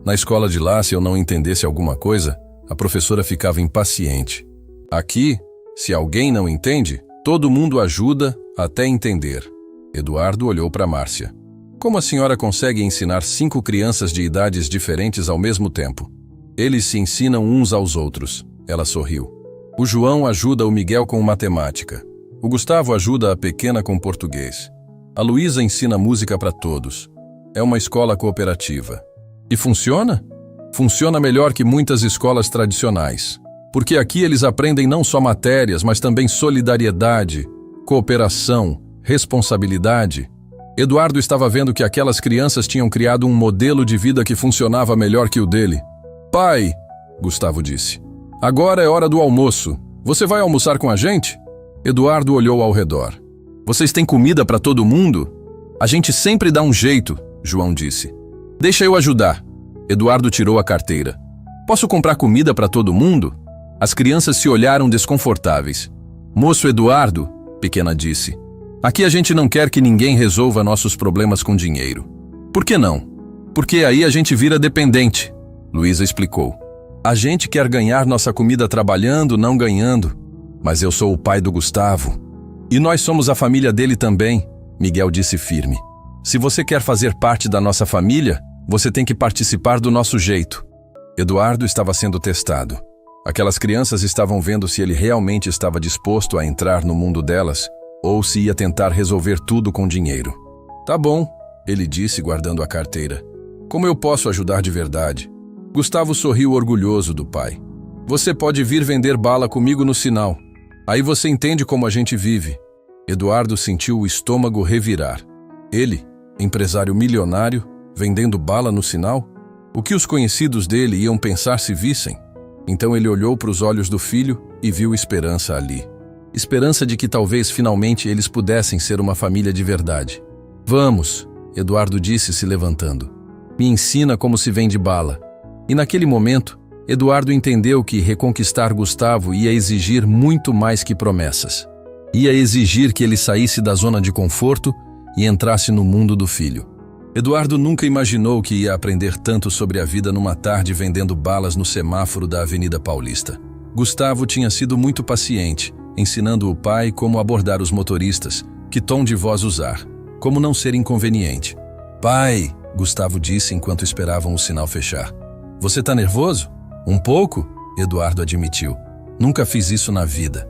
Na escola de lá, se eu não entendesse alguma coisa, a professora ficava impaciente. Aqui, se alguém não entende, todo mundo ajuda até entender. Eduardo olhou para Márcia. Como a senhora consegue ensinar 5 crianças de idades diferentes ao mesmo tempo? Eles se ensinam uns aos outros. Ela sorriu. O João ajuda o Miguel com matemática. O Gustavo ajuda a pequena com português. A Luísa ensina música para todos. É uma escola cooperativa. E funciona? Funciona melhor que muitas escolas tradicionais. Porque aqui eles aprendem não só matérias, mas também solidariedade, cooperação, responsabilidade. Eduardo estava vendo que aquelas crianças tinham criado um modelo de vida que funcionava melhor que o dele. Pai, Gustavo disse, agora é hora do almoço. Você vai almoçar com a gente? Eduardo olhou ao redor. Vocês têm comida para todo mundo? A gente sempre dá um jeito, João disse. Deixa eu ajudar. Eduardo tirou a carteira. Posso comprar comida para todo mundo? As crianças se olharam desconfortáveis. Moço Eduardo, Pequena disse, aqui a gente não quer que ninguém resolva nossos problemas com dinheiro. Por que não? Porque aí a gente vira dependente, Luísa explicou. A gente quer ganhar nossa comida trabalhando, não ganhando. Mas eu sou o pai do Gustavo. E nós somos a família dele também, Miguel disse firme. Se você quer fazer parte da nossa família, você tem que participar do nosso jeito. Eduardo estava sendo testado. Aquelas crianças estavam vendo se ele realmente estava disposto a entrar no mundo delas ou se ia tentar resolver tudo com dinheiro. Tá bom, ele disse guardando a carteira. Como eu posso ajudar de verdade? Gustavo sorriu orgulhoso do pai. Você pode vir vender bala comigo no sinal. Aí você entende como a gente vive. Eduardo sentiu o estômago revirar. Ele, empresário milionário, vendendo bala no sinal? O que os conhecidos dele iam pensar se vissem? Então ele olhou para os olhos do filho e viu esperança ali. Esperança de que talvez finalmente eles pudessem ser uma família de verdade. Vamos, Eduardo disse se levantando. Me ensina como se vende bala. E naquele momento, Eduardo entendeu que reconquistar Gustavo ia exigir muito mais que promessas. Ia exigir que ele saísse da zona de conforto e entrasse no mundo do filho. Eduardo nunca imaginou que ia aprender tanto sobre a vida numa tarde vendendo balas no semáforo da Avenida Paulista. Gustavo tinha sido muito paciente, ensinando o pai como abordar os motoristas, que tom de voz usar, como não ser inconveniente. Pai, Gustavo disse enquanto esperavam o sinal fechar. Você tá nervoso? Um pouco? Eduardo admitiu. Nunca fiz isso na vida.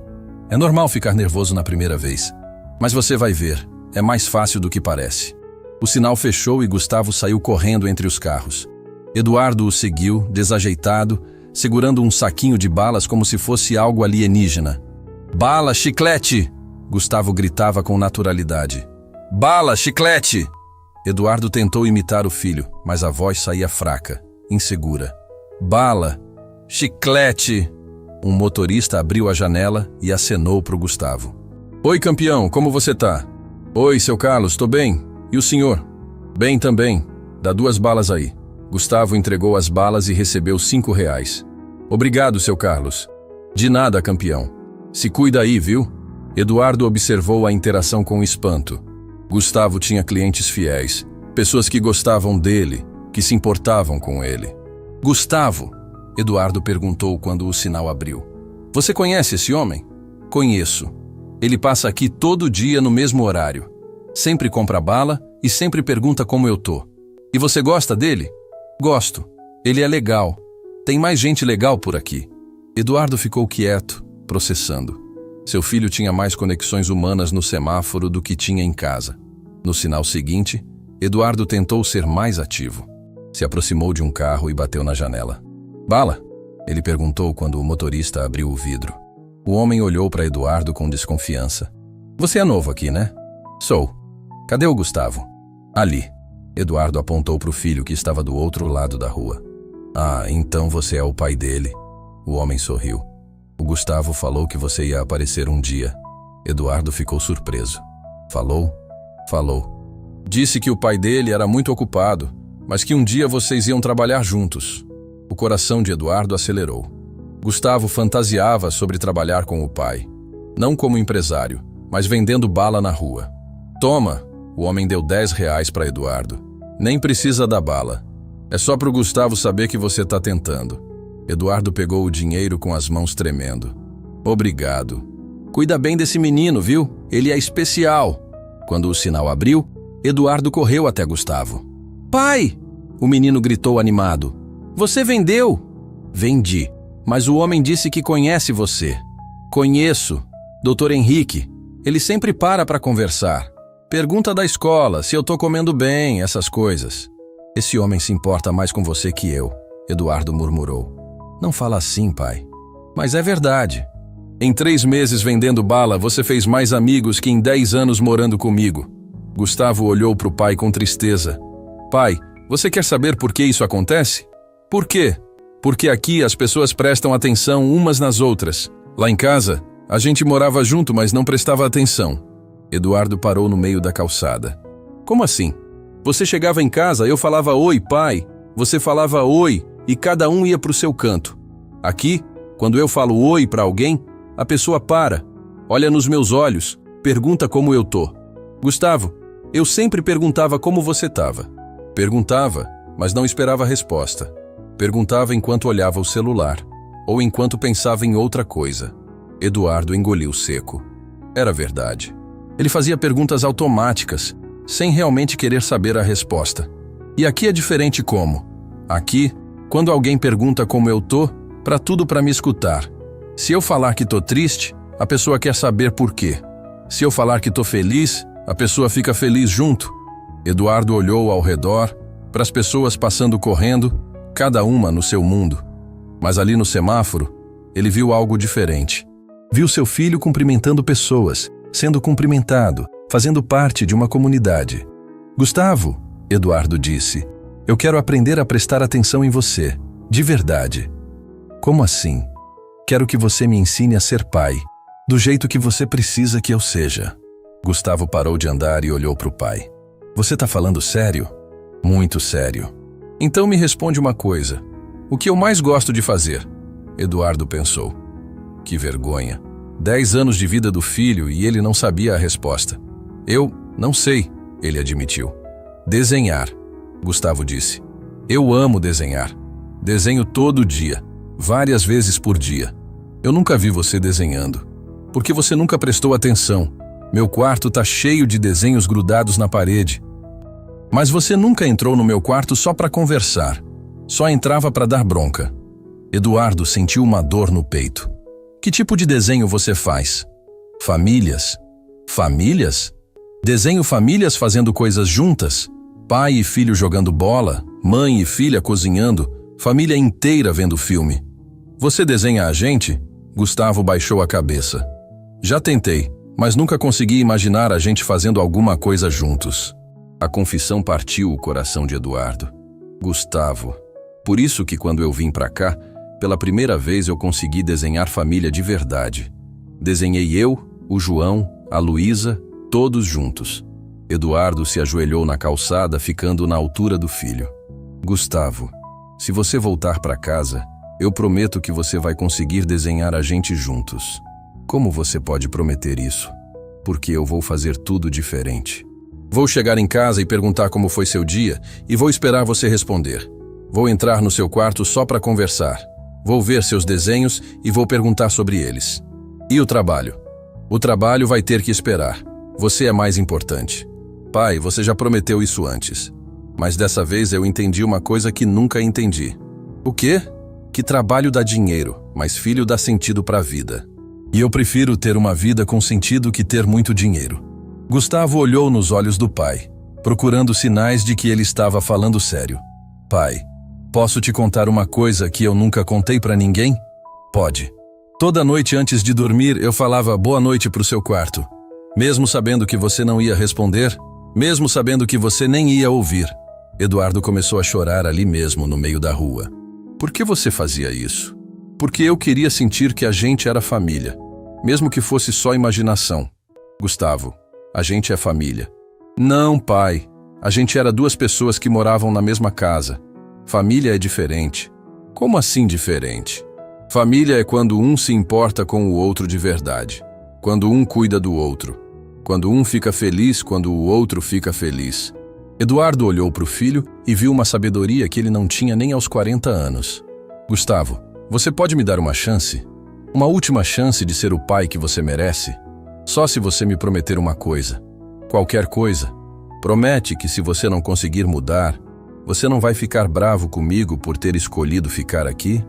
É normal ficar nervoso na primeira vez. Mas você vai ver, é mais fácil do que parece. O sinal fechou e Gustavo saiu correndo entre os carros. Eduardo o seguiu, desajeitado, segurando um saquinho de balas como se fosse algo alienígena. Bala, chiclete! Gustavo gritava com naturalidade. Bala, chiclete! Eduardo tentou imitar o filho, mas a voz saía fraca, insegura. Bala, chiclete! Um motorista abriu a janela e acenou para o Gustavo. Oi, campeão, como você tá? Oi, seu Carlos, tô bem. E o senhor? Bem também. Dá 2 balas aí. Gustavo entregou as balas e recebeu R$5. Obrigado, seu Carlos. De nada, campeão. Se cuida aí, viu? Eduardo observou a interação com espanto. Gustavo tinha clientes fiéis, pessoas que gostavam dele, que se importavam com ele. Gustavo, Eduardo perguntou quando o sinal abriu. Você conhece esse homem? Conheço. Ele passa aqui todo dia no mesmo horário. Sempre compra bala e sempre pergunta como eu tô. E você gosta dele? Gosto. Ele é legal. Tem mais gente legal por aqui. Eduardo ficou quieto, processando. Seu filho tinha mais conexões humanas no semáforo do que tinha em casa. No sinal seguinte, Eduardo tentou ser mais ativo. Se aproximou de um carro e bateu na janela. Bala? Ele perguntou quando o motorista abriu o vidro. O homem olhou para Eduardo com desconfiança. Você é novo aqui, né? Sou. Cadê o Gustavo? Ali. Eduardo apontou para o filho que estava do outro lado da rua. Ah, então você é o pai dele. O homem sorriu. O Gustavo falou que você ia aparecer um dia. Eduardo ficou surpreso. Falou? Falou. Disse que o pai dele era muito ocupado, mas que um dia vocês iam trabalhar juntos. O coração de Eduardo acelerou. Gustavo fantasiava sobre trabalhar com o pai. Não como empresário, mas vendendo bala na rua. Toma! O homem deu R$ 10 para Eduardo. Nem precisa da bala. É só para o Gustavo saber que você está tentando. Eduardo pegou o dinheiro com as mãos tremendo. Obrigado. Cuida bem desse menino, viu? Ele é especial. Quando o sinal abriu, Eduardo correu até Gustavo. Pai! O menino gritou animado. Você vendeu? Vendi. Mas o homem disse que conhece você. Conheço. Dr. Henrique. Ele sempre para conversar. Pergunta da escola, se eu tô comendo bem, essas coisas. Esse homem se importa mais com você que eu, Eduardo murmurou. Não fala assim, pai. Mas é verdade. Em 3 meses vendendo bala, você fez mais amigos que em 10 anos morando comigo. Gustavo olhou para o pai com tristeza. Pai, você quer saber por que isso acontece? Por quê? Porque aqui as pessoas prestam atenção umas nas outras. Lá em casa, a gente morava junto, mas não prestava atenção. Eduardo parou no meio da calçada. Como assim? Você chegava em casa, eu falava oi, pai. Você falava oi e cada um ia para o seu canto. Aqui, quando eu falo oi para alguém, a pessoa para, olha nos meus olhos, pergunta como eu tô. Gustavo, eu sempre perguntava como você estava. Perguntava, mas não esperava a resposta. Perguntava enquanto olhava o celular, ou enquanto pensava em outra coisa. Eduardo engoliu seco. Era verdade. Ele fazia perguntas automáticas, sem realmente querer saber a resposta. E aqui é diferente como? Aqui, quando alguém pergunta como eu tô, tudo para me escutar. Se eu falar que tô triste, a pessoa quer saber por quê. Se eu falar que tô feliz, a pessoa fica feliz junto. Eduardo olhou ao redor, para as pessoas passando correndo, cada uma no seu mundo. Mas ali no semáforo, ele viu algo diferente. Viu seu filho cumprimentando pessoas, sendo cumprimentado, fazendo parte de uma comunidade. Gustavo, Eduardo disse, eu quero aprender a prestar atenção em você, de verdade. Como assim? Quero que você me ensine a ser pai, do jeito que você precisa que eu seja. Gustavo parou de andar e olhou para o pai. Você tá falando sério? Muito sério. Então me responde uma coisa. O que eu mais gosto de fazer? Eduardo pensou. Que vergonha. 10 anos de vida do filho e ele não sabia a resposta. Eu não sei, ele admitiu. Desenhar, Gustavo disse. Eu amo desenhar. Desenho todo dia, várias vezes por dia. Eu nunca vi você desenhando, porque você nunca prestou atenção. Meu quarto tá cheio de desenhos grudados na parede. Mas você nunca entrou no meu quarto só para conversar. Só entrava para dar bronca. Eduardo sentiu uma dor no peito. Que tipo de desenho você faz? Famílias. Famílias? Desenho famílias fazendo coisas juntas? Pai e filho jogando bola, mãe e filha cozinhando, família inteira vendo filme. Você desenha a gente? Gustavo baixou a cabeça. Já tentei, mas nunca consegui imaginar a gente fazendo alguma coisa juntos. A confissão partiu o coração de Eduardo. Gustavo. Por isso que quando eu vim pra cá, pela primeira vez eu consegui desenhar família de verdade. Desenhei eu, o João, a Luísa, todos juntos. Eduardo se ajoelhou na calçada, ficando na altura do filho. Gustavo, se você voltar para casa, eu prometo que você vai conseguir desenhar a gente juntos. Como você pode prometer isso? Porque eu vou fazer tudo diferente. Vou chegar em casa e perguntar como foi seu dia e vou esperar você responder. Vou entrar no seu quarto só para conversar. Vou ver seus desenhos e vou perguntar sobre eles. E o trabalho? O trabalho vai ter que esperar. Você é mais importante. Pai, você já prometeu isso antes. Mas dessa vez eu entendi uma coisa que nunca entendi. O quê? Que trabalho dá dinheiro, mas filho dá sentido para a vida. E eu prefiro ter uma vida com sentido que ter muito dinheiro. Gustavo olhou nos olhos do pai, procurando sinais de que ele estava falando sério. Pai, posso te contar uma coisa que eu nunca contei para ninguém? Pode. Toda noite antes de dormir eu falava boa noite para o seu quarto. Mesmo sabendo que você não ia responder, mesmo sabendo que você nem ia ouvir. Eduardo começou a chorar ali mesmo no meio da rua. Por que você fazia isso? Porque eu queria sentir que a gente era família, mesmo que fosse só imaginação. Gustavo, a gente é família. Não, pai. A gente era duas pessoas que moravam na mesma casa. Família é diferente. Como assim diferente? Família é quando um se importa com o outro de verdade. Quando um cuida do outro. Quando um fica feliz quando o outro fica feliz. Eduardo olhou para o filho e viu uma sabedoria que ele não tinha nem aos 40 anos. Gustavo, você pode me dar uma chance? Uma última chance de ser o pai que você merece? Só se você me prometer uma coisa. Qualquer coisa. Promete que se você não conseguir mudar, você não vai ficar bravo comigo por ter escolhido ficar aqui?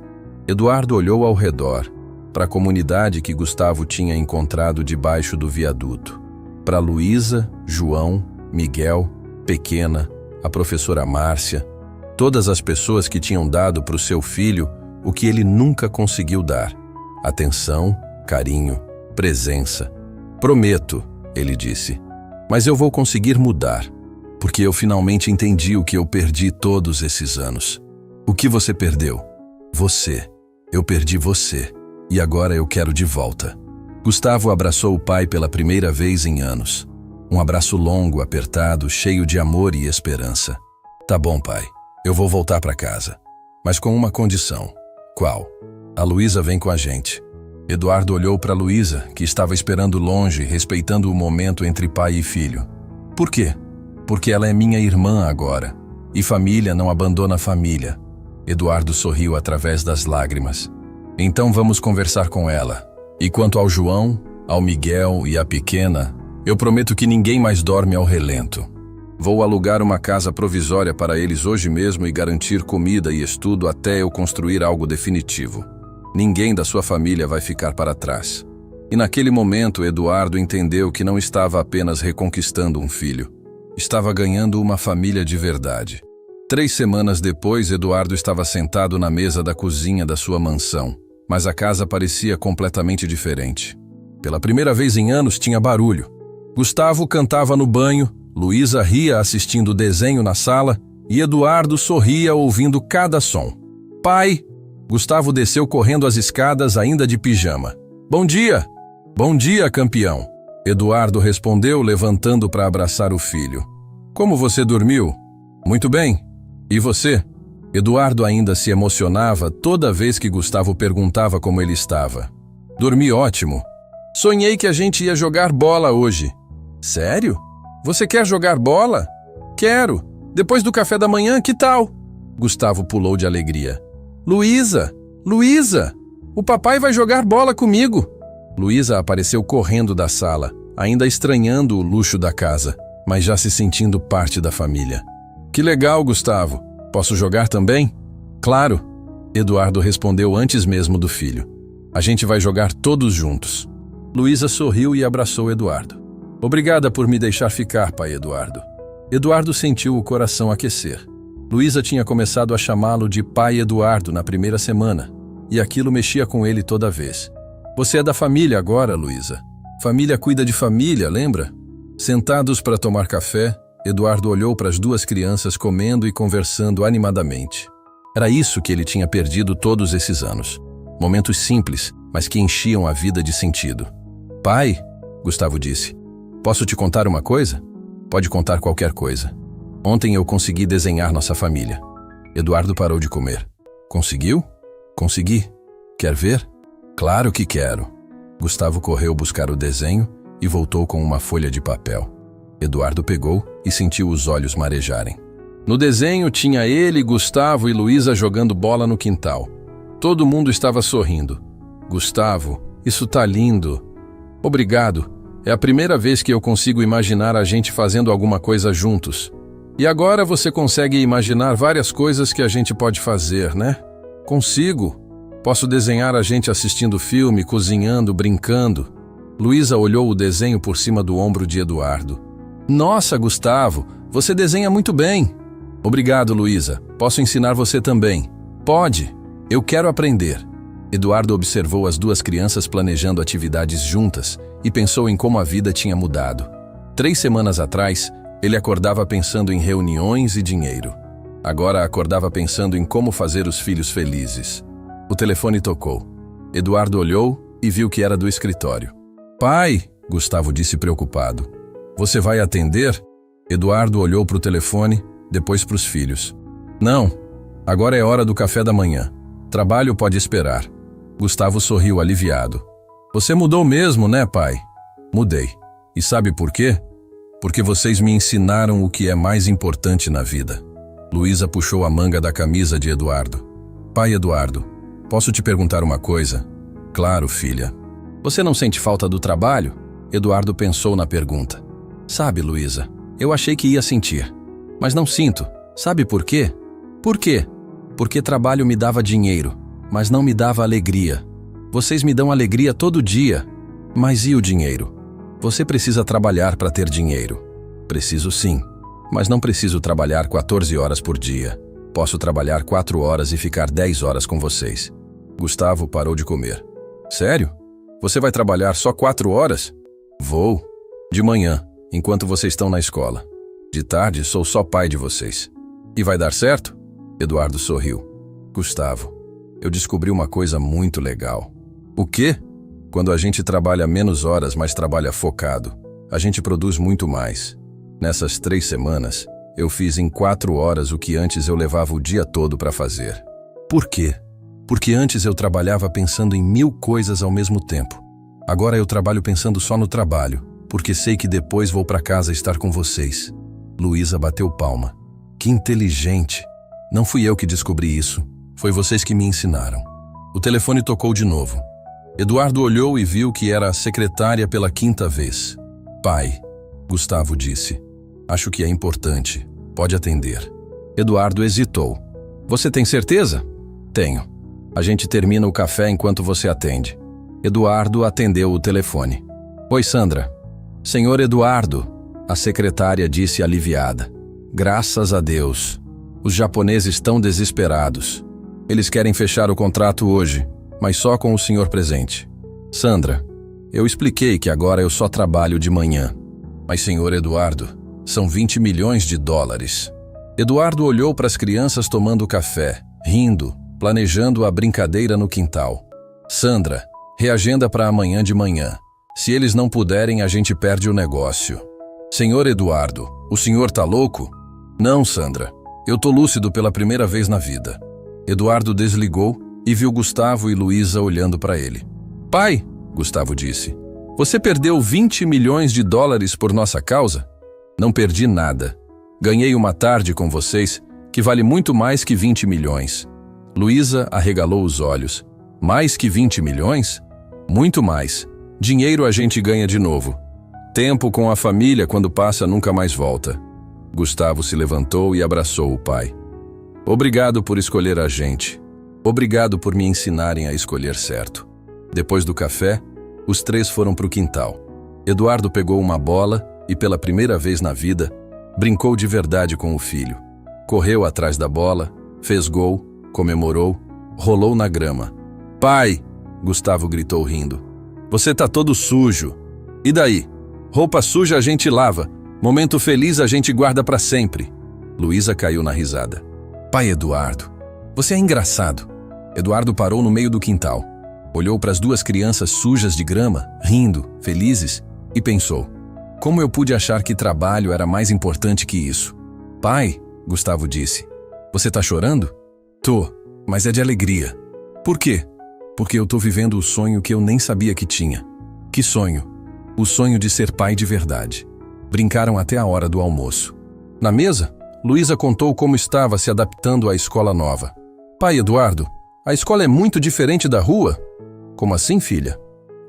Eduardo olhou ao redor, para a comunidade que Gustavo tinha encontrado debaixo do viaduto. Para Luísa, João, Miguel, Pequena, a professora Márcia, todas as pessoas que tinham dado para o seu filho o que ele nunca conseguiu dar. Atenção, carinho, presença. Prometo, ele disse, mas eu vou conseguir mudar, porque eu finalmente entendi o que eu perdi todos esses anos. O que você perdeu? Você. Eu perdi você, e agora eu quero de volta. Gustavo abraçou o pai pela primeira vez em anos. Um abraço longo, apertado, cheio de amor e esperança. Tá bom, pai. Eu vou voltar para casa. Mas com uma condição. Qual? A Luísa vem com a gente. Eduardo olhou para Luísa, que estava esperando longe, respeitando o momento entre pai e filho. Por quê? Porque ela é minha irmã agora. E família não abandona família. Eduardo sorriu através das lágrimas. Então vamos conversar com ela. E quanto ao João, ao Miguel e à Pequena, eu prometo que ninguém mais dorme ao relento. Vou alugar uma casa provisória para eles hoje mesmo e garantir comida e estudo até eu construir algo definitivo. Ninguém da sua família vai ficar para trás. E naquele momento, Eduardo entendeu que não estava apenas reconquistando um filho. Estava ganhando uma família de verdade. 3 semanas depois, Eduardo estava sentado na mesa da cozinha da sua mansão, mas a casa parecia completamente diferente. Pela primeira vez em anos, tinha barulho. Gustavo cantava no banho, Luísa ria assistindo desenho na sala e Eduardo sorria ouvindo cada som. Pai! Gustavo desceu correndo as escadas ainda de pijama. Bom dia! Bom dia, campeão! Eduardo respondeu levantando para abraçar o filho. Como você dormiu? Muito bem. E você? Eduardo ainda se emocionava toda vez que Gustavo perguntava como ele estava. Dormi ótimo. Sonhei que a gente ia jogar bola hoje. Sério? Você quer jogar bola? Quero. Depois do café da manhã, que tal? Gustavo pulou de alegria. Luísa! Luísa! O papai vai jogar bola comigo! Luísa apareceu correndo da sala, ainda estranhando o luxo da casa, mas já se sentindo parte da família. Que legal, Gustavo! Posso jogar também? Claro! Eduardo respondeu antes mesmo do filho. A gente vai jogar todos juntos. Luísa sorriu e abraçou Eduardo. Obrigada por me deixar ficar, pai Eduardo. Eduardo sentiu o coração aquecer. Luísa tinha começado a chamá-lo de pai Eduardo na primeira semana, e aquilo mexia com ele toda vez. Você é da família agora, Luísa. Família cuida de família, lembra? Sentados para tomar café, Eduardo olhou para as duas crianças comendo e conversando animadamente. Era isso que ele tinha perdido todos esses anos. Momentos simples, mas que enchiam a vida de sentido. Pai, Gustavo disse, posso te contar uma coisa? Pode contar qualquer coisa. Ontem eu consegui desenhar nossa família. Eduardo parou de comer. Conseguiu? Consegui. Quer ver? Claro que quero. Gustavo correu buscar o desenho e voltou com uma folha de papel. Eduardo pegou e sentiu os olhos marejarem. No desenho tinha ele, Gustavo e Luísa jogando bola no quintal. Todo mundo estava sorrindo. Gustavo, isso tá lindo. Obrigado. É a primeira vez que eu consigo imaginar a gente fazendo alguma coisa juntos. E agora você consegue imaginar várias coisas que a gente pode fazer, né? Consigo. Posso desenhar a gente assistindo filme, cozinhando, brincando. Luísa olhou o desenho por cima do ombro de Eduardo. Nossa, Gustavo, você desenha muito bem. Obrigado, Luísa. Posso ensinar você também. Pode. Eu quero aprender. Eduardo observou as duas crianças planejando atividades juntas e pensou em como a vida tinha mudado. 3 semanas atrás, ele acordava pensando em reuniões e dinheiro. Agora acordava pensando em como fazer os filhos felizes. O telefone tocou. Eduardo olhou e viu que era do escritório. Pai, Gustavo disse preocupado. Você vai atender? Eduardo olhou para o telefone, depois para os filhos. Não, agora é hora do café da manhã. Trabalho pode esperar. Gustavo sorriu aliviado. Você mudou mesmo, né, pai? Mudei. E sabe por quê? Porque vocês me ensinaram o que é mais importante na vida. Luísa puxou a manga da camisa de Eduardo. Pai Eduardo, posso te perguntar uma coisa? Claro, filha. Você não sente falta do trabalho? Eduardo pensou na pergunta. Sabe, Luísa, eu achei que ia sentir. Mas não sinto. Sabe por quê? Por quê? Porque trabalho me dava dinheiro, mas não me dava alegria. Vocês me dão alegria todo dia. Mas e o dinheiro? Você precisa trabalhar para ter dinheiro. Preciso sim, mas não preciso trabalhar 14 horas por dia. Posso trabalhar 4 horas e ficar 10 horas com vocês. Gustavo parou de comer. Sério? Você vai trabalhar só 4 horas? Vou. De manhã, enquanto vocês estão na escola. De tarde, sou só pai de vocês. E vai dar certo? Eduardo sorriu. Gustavo, eu descobri uma coisa muito legal. O quê? Quando a gente trabalha menos horas, mas trabalha focado, a gente produz muito mais. Nessas 3 semanas, eu fiz em 4 horas o que antes eu levava o dia todo para fazer. Por quê? Porque antes eu trabalhava pensando em 1000 coisas ao mesmo tempo. Agora eu trabalho pensando só no trabalho, porque sei que depois vou para casa estar com vocês. Luísa bateu palma. Que inteligente! Não fui eu que descobri isso. Foi vocês que me ensinaram. O telefone tocou de novo. Eduardo olhou e viu que era a secretária pela 5ª vez. Pai, Gustavo disse. Acho que é importante. Pode atender. Eduardo hesitou. Você tem certeza? Tenho. A gente termina o café enquanto você atende. Eduardo atendeu o telefone. Oi, Sandra. Senhor Eduardo, a secretária disse aliviada. Graças a Deus. Os japoneses estão desesperados. Eles querem fechar o contrato hoje, mas só com o senhor presente. Sandra, eu expliquei que agora eu só trabalho de manhã. Mas, senhor Eduardo, são 20 milhões de dólares. Eduardo olhou para as crianças tomando café, rindo, planejando a brincadeira no quintal. Sandra, reagenda para amanhã de manhã. Se eles não puderem, a gente perde o negócio. Senhor Eduardo, o senhor tá louco? Não, Sandra. Eu tô lúcido pela primeira vez na vida. Eduardo desligou e viu Gustavo e Luísa olhando para ele. Pai, Gustavo disse, você perdeu 20 milhões de dólares por nossa causa? Não perdi nada. Ganhei uma tarde com vocês que vale muito mais que 20 milhões. Luísa arregalou os olhos. Mais que 20 milhões? Muito mais. Dinheiro a gente ganha de novo. Tempo com a família quando passa nunca mais volta. Gustavo se levantou e abraçou o pai. Obrigado por escolher a gente. Obrigado por me ensinarem a escolher certo. Depois do café, os 3 foram para o quintal. Eduardo pegou uma bola e, pela primeira vez na vida, brincou de verdade com o filho. Correu atrás da bola, fez gol, comemorou, rolou na grama. Pai! Gustavo gritou rindo. Você tá todo sujo. E daí? Roupa suja a gente lava. Momento feliz a gente guarda para sempre. Luísa caiu na risada. Pai Eduardo, você é engraçado. Eduardo parou no meio do quintal. Olhou para as 2 crianças sujas de grama, rindo, felizes, e pensou. Como eu pude achar que trabalho era mais importante que isso? Pai, Gustavo disse, você tá chorando? Tô, mas é de alegria. Por quê? Porque eu tô vivendo o sonho que eu nem sabia que tinha. Que sonho? O sonho de ser pai de verdade. Brincaram até a hora do almoço. Na mesa, Luísa contou como estava se adaptando à escola nova. Pai Eduardo, a escola é muito diferente da rua? Como assim, filha?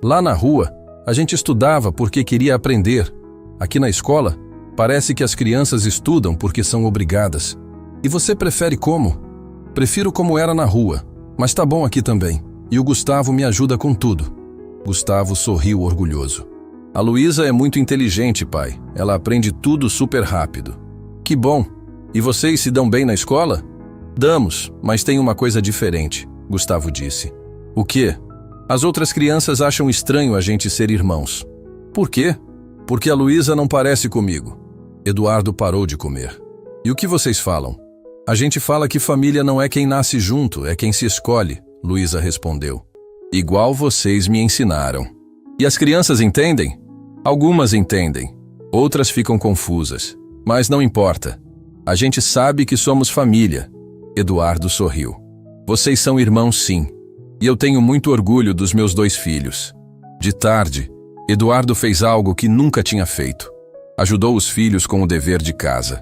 Lá na rua, A gente estudava porque queria aprender. Aqui na escola, parece que as crianças estudam porque são obrigadas. E você prefere como? Prefiro como era na rua, mas tá bom aqui também. E o Gustavo me ajuda com tudo. Gustavo sorriu orgulhoso. A Luísa é muito inteligente, pai. Ela aprende tudo super rápido. Que bom. E vocês se dão bem na escola? Damos, mas tem uma coisa diferente, Gustavo disse. O quê? As outras crianças acham estranho a gente ser irmãos. Por quê? Porque a Luísa não parece comigo. Eduardo parou de comer. E o que vocês falam? A gente fala que família não é quem nasce junto, é quem se escolhe, Luísa respondeu. Igual vocês me ensinaram. E as crianças entendem? Algumas entendem, outras ficam confusas. Mas não importa. A gente sabe que somos família. Eduardo sorriu. Vocês são irmãos, sim. E eu tenho muito orgulho dos meus 2 filhos. De tarde, Eduardo fez algo que nunca tinha feito. Ajudou os filhos com o dever de casa.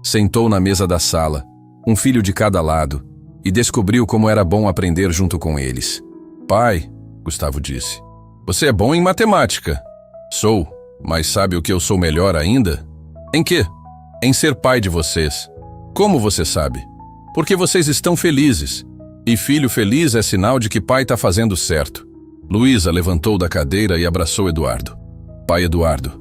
Sentou na mesa da sala, um filho de cada lado, e descobriu como era bom aprender junto com eles. Pai, Gustavo disse, você é bom em matemática. Sou, mas sabe o que eu sou melhor ainda? Em quê? Em ser pai de vocês. Como você sabe? Porque vocês estão felizes. E filho feliz é sinal de que pai está fazendo certo. Luísa levantou da cadeira e abraçou Eduardo. Pai Eduardo,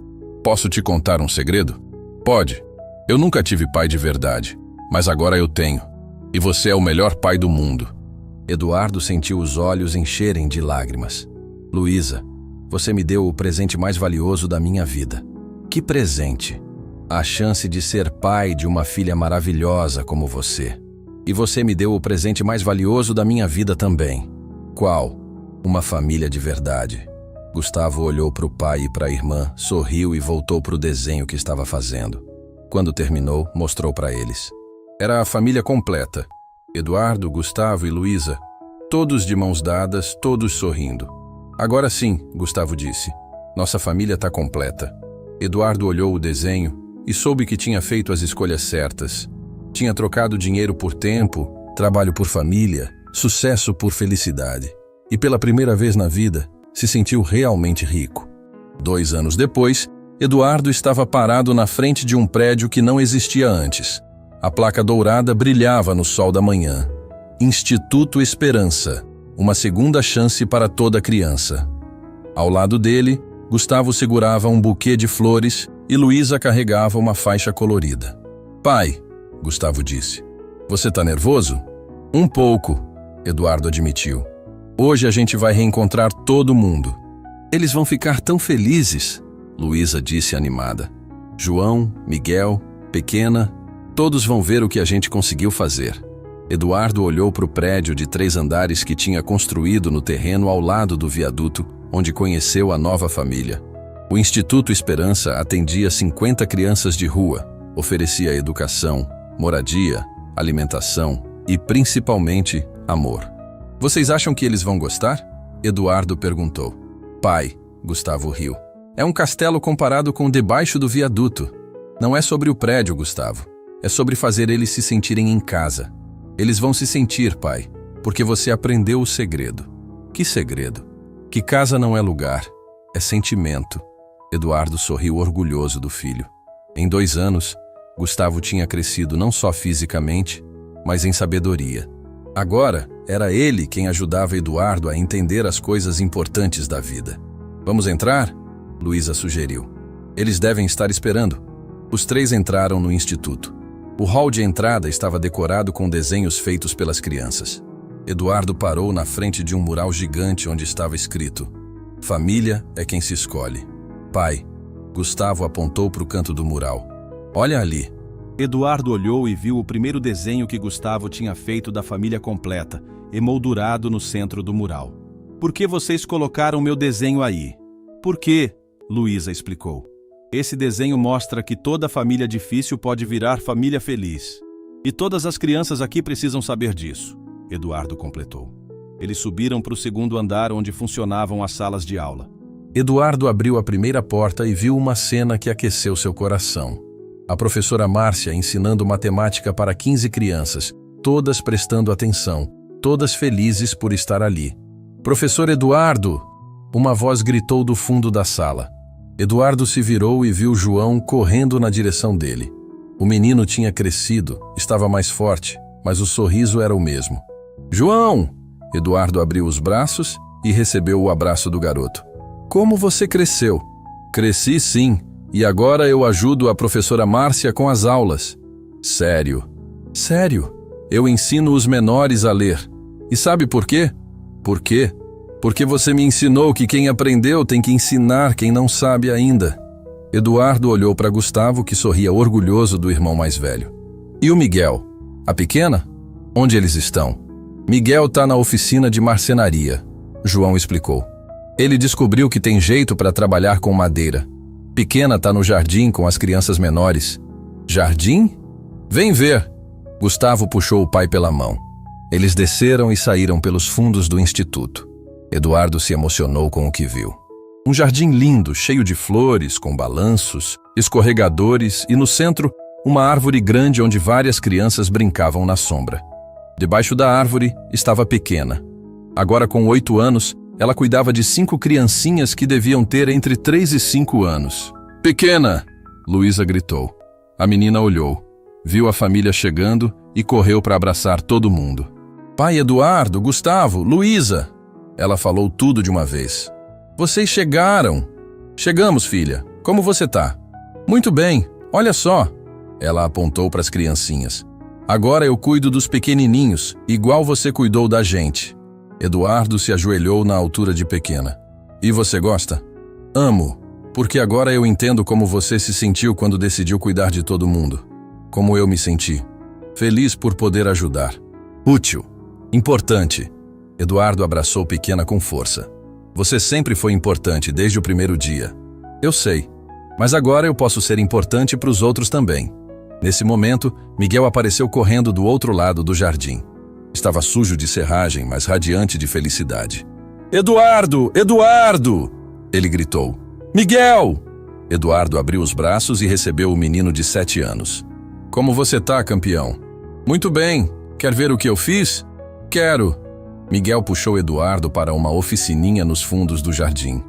posso te contar um segredo? Pode. Eu nunca tive pai de verdade, mas agora eu tenho. E você é o melhor pai do mundo. Eduardo sentiu os olhos encherem de lágrimas. Luísa, você me deu o presente mais valioso da minha vida. Que presente! A chance de ser pai de uma filha maravilhosa como você. E você me deu o presente mais valioso da minha vida também. Qual? Uma família de verdade. Gustavo olhou para o pai e para a irmã, sorriu e voltou para o desenho que estava fazendo. Quando terminou, mostrou para eles. Era a família completa. Eduardo, Gustavo e Luísa. Todos de mãos dadas, todos sorrindo. Agora sim, Gustavo disse. Nossa família está completa. Eduardo olhou o desenho e soube que tinha feito as escolhas certas. Tinha trocado dinheiro por tempo, trabalho por família, sucesso por felicidade. E pela primeira vez na vida, se sentiu realmente rico. 2 anos depois, Eduardo estava parado na frente de um prédio que não existia antes. A placa dourada brilhava no sol da manhã. Instituto Esperança, uma segunda chance para toda criança. Ao lado dele, Gustavo segurava um buquê de flores e Luísa carregava uma faixa colorida. Pai, Gustavo disse, você tá nervoso? Um pouco, Eduardo admitiu. Hoje a gente vai reencontrar todo mundo. Eles vão ficar tão felizes, Luísa disse animada. João, Miguel, Pequena, todos vão ver o que a gente conseguiu fazer. Eduardo olhou para o prédio de 3 andares que tinha construído no terreno ao lado do viaduto, onde conheceu a nova família. O Instituto Esperança atendia 50 crianças de rua, oferecia educação, moradia, alimentação e, principalmente, amor. Vocês acham que eles vão gostar? Eduardo perguntou. Pai, Gustavo riu. É um castelo comparado com debaixo do viaduto. Não é sobre o prédio, Gustavo. É sobre fazer eles se sentirem em casa. Eles vão se sentir, pai, porque você aprendeu o segredo. Que segredo? Que casa não é lugar, é sentimento. Eduardo sorriu orgulhoso do filho. Em 2 anos, Gustavo tinha crescido não só fisicamente, mas em sabedoria. Agora, era ele quem ajudava Eduardo a entender as coisas importantes da vida. Vamos entrar? Luísa sugeriu. Eles devem estar esperando. Os 3 entraram no instituto. O hall de entrada estava decorado com desenhos feitos pelas crianças. Eduardo parou na frente de um mural gigante onde estava escrito: Família é quem se escolhe. Pai, Gustavo apontou para o canto do mural. Olha ali. Eduardo olhou e viu o primeiro desenho que Gustavo tinha feito da família completa, emoldurado no centro do mural. Por que vocês colocaram meu desenho aí? Por quê? Luísa explicou. Esse desenho mostra que toda família difícil pode virar família feliz. E todas as crianças aqui precisam saber disso, Eduardo completou. Eles subiram para o 2º andar onde funcionavam as salas de aula. Eduardo abriu a primeira porta e viu uma cena que aqueceu seu coração. A professora Márcia ensinando matemática para 15 crianças, todas prestando atenção, todas felizes por estar ali. Professor Eduardo! Uma voz gritou do fundo da sala. Eduardo se virou e viu João correndo na direção dele. O menino tinha crescido, estava mais forte, mas o sorriso era o mesmo. João! Eduardo abriu os braços e recebeu o abraço do garoto. Como você cresceu? Cresci sim, e agora eu ajudo a professora Márcia com as aulas. Sério? Sério? Eu ensino os menores a ler. E sabe por quê? Por quê? Porque você me ensinou que quem aprendeu tem que ensinar quem não sabe ainda. Eduardo olhou para Gustavo, que sorria orgulhoso do irmão mais velho. E o Miguel? A pequena? Onde eles estão? Miguel está na oficina de marcenaria, João explicou. Ele descobriu que tem jeito para trabalhar com madeira. Pequena está no jardim com as crianças menores. Jardim? Vem ver! Gustavo puxou o pai pela mão. Eles desceram e saíram pelos fundos do instituto. Eduardo se emocionou com o que viu. Um jardim lindo, cheio de flores, com balanços, escorregadores e no centro, uma árvore grande onde várias crianças brincavam na sombra. Debaixo da árvore estava Pequena. Agora com 8 anos, ela cuidava de 5 criancinhas que deviam ter entre 3 e 5 anos. Pequena! Luísa gritou. A menina olhou, viu a família chegando e correu para abraçar todo mundo. Pai Eduardo, Gustavo, Luísa! Ela falou tudo de uma vez. Vocês chegaram! Chegamos, filha. Como você tá? Muito bem, olha só! Ela apontou para as criancinhas. Agora eu cuido dos pequenininhos, igual você cuidou da gente. Eduardo se ajoelhou na altura de Pequena. E você gosta? Amo, porque agora eu entendo como você se sentiu quando decidiu cuidar de todo mundo. Como eu me senti. Feliz por poder ajudar. Útil. Importante. Eduardo abraçou Pequena com força. Você sempre foi importante desde o primeiro dia. Eu sei, mas agora eu posso ser importante para os outros também. Nesse momento, Miguel apareceu correndo do outro lado do jardim. Estava sujo de serragem, mas radiante de felicidade. Eduardo! Eduardo! Ele gritou. Miguel! Eduardo abriu os braços e recebeu o menino de 7 anos. Como você tá, campeão? Muito bem. Quer ver o que eu fiz? Quero. Miguel puxou Eduardo para uma oficininha nos fundos do jardim.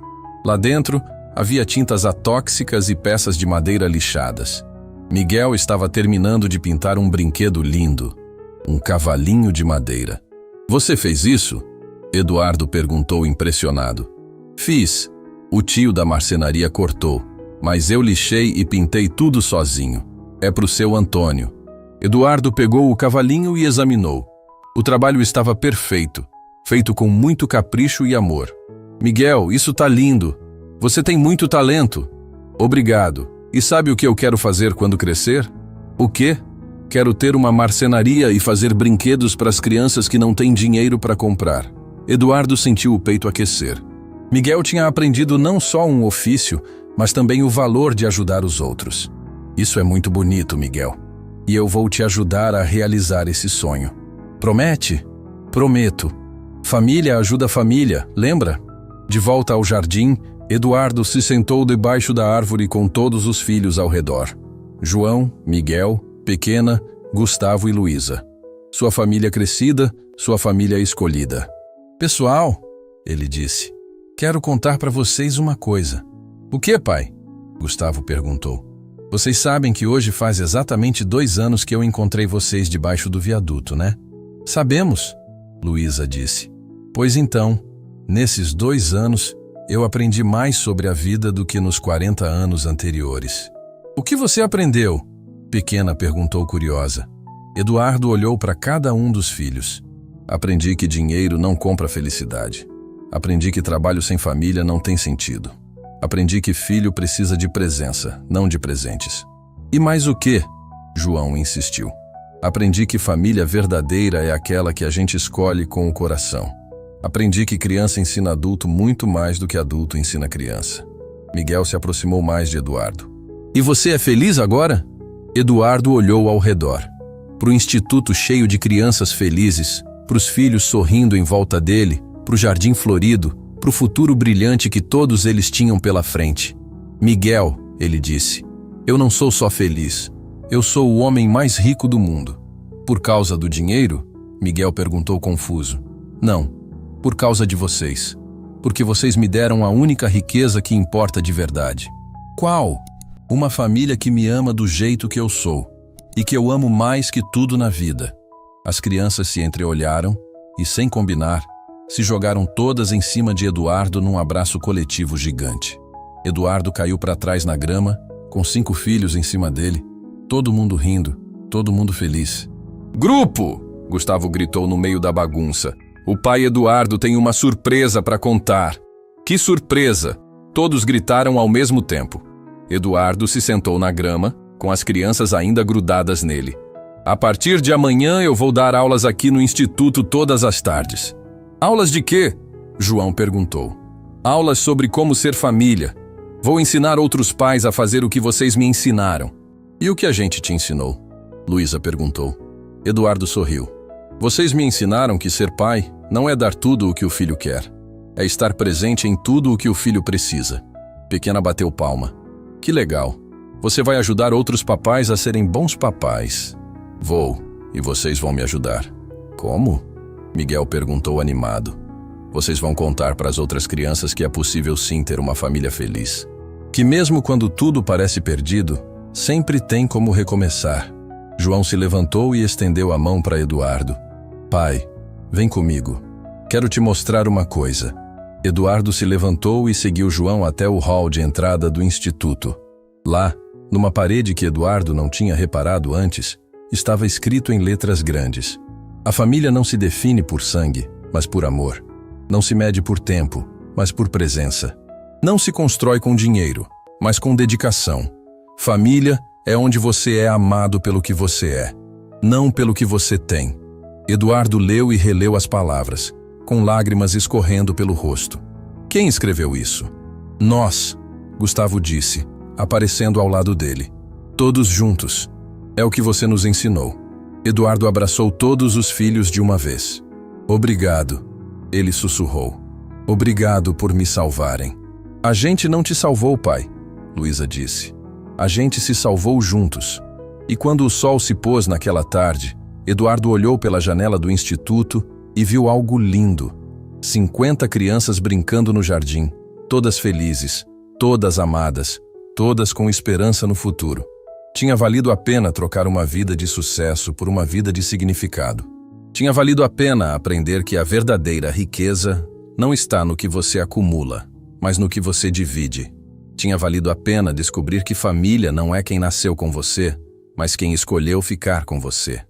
Lá dentro, havia tintas atóxicas e peças de madeira lixadas. Miguel estava terminando de pintar um brinquedo lindo. Um cavalinho de madeira. Você fez isso? Eduardo perguntou impressionado. Fiz. O tio da marcenaria cortou, mas eu lixei e pintei tudo sozinho. É pro seu Antônio. Eduardo pegou o cavalinho e examinou. O trabalho estava perfeito, feito com muito capricho e amor. Miguel, isso tá lindo. Você tem muito talento. Obrigado. E sabe o que eu quero fazer quando crescer? O quê? Quero ter uma marcenaria e fazer brinquedos para as crianças que não têm dinheiro para comprar. Eduardo sentiu o peito aquecer. Miguel tinha aprendido não só um ofício, mas também o valor de ajudar os outros. Isso é muito bonito, Miguel. E eu vou te ajudar a realizar esse sonho. Promete? Prometo. Família ajuda família, lembra? De volta ao jardim, Eduardo se sentou debaixo da árvore com todos os filhos ao redor. João, Miguel, Pequena, Gustavo e Luísa. Sua família crescida, sua família escolhida. Pessoal, ele disse, quero contar para vocês uma coisa. O que, pai? Gustavo perguntou. Vocês sabem que hoje faz exatamente 2 anos que eu encontrei vocês debaixo do viaduto, né? Sabemos, Luísa disse. Pois então, nesses 2 anos, eu aprendi mais sobre a vida do que nos 40 anos anteriores. O que você aprendeu? Pequena perguntou curiosa. Eduardo olhou para cada um dos filhos. Aprendi que dinheiro não compra felicidade. Aprendi que trabalho sem família não tem sentido. Aprendi que filho precisa de presença, não de presentes. E mais o quê? João insistiu. Aprendi que família verdadeira é aquela que a gente escolhe com o coração. Aprendi que criança ensina adulto muito mais do que adulto ensina criança. Miguel se aproximou mais de Eduardo. E você é feliz agora? Eduardo olhou ao redor. Para o instituto cheio de crianças felizes, para os filhos sorrindo em volta dele, para o jardim florido, para o futuro brilhante que todos eles tinham pela frente. Miguel, ele disse, eu não sou só feliz. Eu sou o homem mais rico do mundo. Por causa do dinheiro? Miguel perguntou confuso. Não, por causa de vocês. porque vocês me deram a única riqueza que importa de verdade. Qual? Uma família que me ama do jeito que eu sou, e que eu amo mais que tudo na vida. As crianças se entreolharam e, sem combinar, se jogaram todas em cima de Eduardo num abraço coletivo gigante. Eduardo caiu para trás na grama, com 5 filhos em cima dele, todo mundo rindo, todo mundo feliz. Grupo! Gustavo gritou no meio da bagunça. O pai Eduardo tem uma surpresa para contar. Que surpresa! Todos gritaram ao mesmo tempo. Eduardo se sentou na grama, com as crianças ainda grudadas nele. A partir de amanhã eu vou dar aulas aqui no instituto todas as tardes. Aulas de quê? João perguntou. Aulas sobre como ser família. Vou ensinar outros pais a fazer o que vocês me ensinaram. E o que a gente te ensinou? Luísa perguntou. Eduardo sorriu. Vocês me ensinaram que ser pai não é dar tudo o que o filho quer. É estar presente em tudo o que o filho precisa. Pequena bateu palma. Que legal. Você vai ajudar outros papais a serem bons papais. Vou, e vocês vão me ajudar. Como? Miguel perguntou animado. Vocês vão contar para as outras crianças que é possível sim ter uma família feliz. Que mesmo quando tudo parece perdido, sempre tem como recomeçar. João se levantou e estendeu a mão para Eduardo. Pai, vem comigo. Quero te mostrar uma coisa. Eduardo se levantou e seguiu João até o hall de entrada do instituto. Lá, numa parede que Eduardo não tinha reparado antes, estava escrito em letras grandes. A família não se define por sangue, mas por amor. Não se mede por tempo, mas por presença. Não se constrói com dinheiro, mas com dedicação. Família é onde você é amado pelo que você é, não pelo que você tem. Eduardo leu e releu as palavras, com lágrimas escorrendo pelo rosto. Quem escreveu isso? Nós, Gustavo disse, aparecendo ao lado dele. Todos juntos. É o que você nos ensinou. Eduardo abraçou todos os filhos de uma vez. Obrigado, ele sussurrou. Obrigado por me salvarem. A gente não te salvou, pai, Luísa disse. A gente se salvou juntos. E quando o sol se pôs naquela tarde, Eduardo olhou pela janela do instituto e viu algo lindo. 50 crianças brincando no jardim, todas felizes, todas amadas, todas com esperança no futuro. Tinha valido a pena trocar uma vida de sucesso por uma vida de significado. Tinha valido a pena aprender que a verdadeira riqueza não está no que você acumula, mas no que você divide. Tinha valido a pena descobrir que família não é quem nasceu com você, mas quem escolheu ficar com você.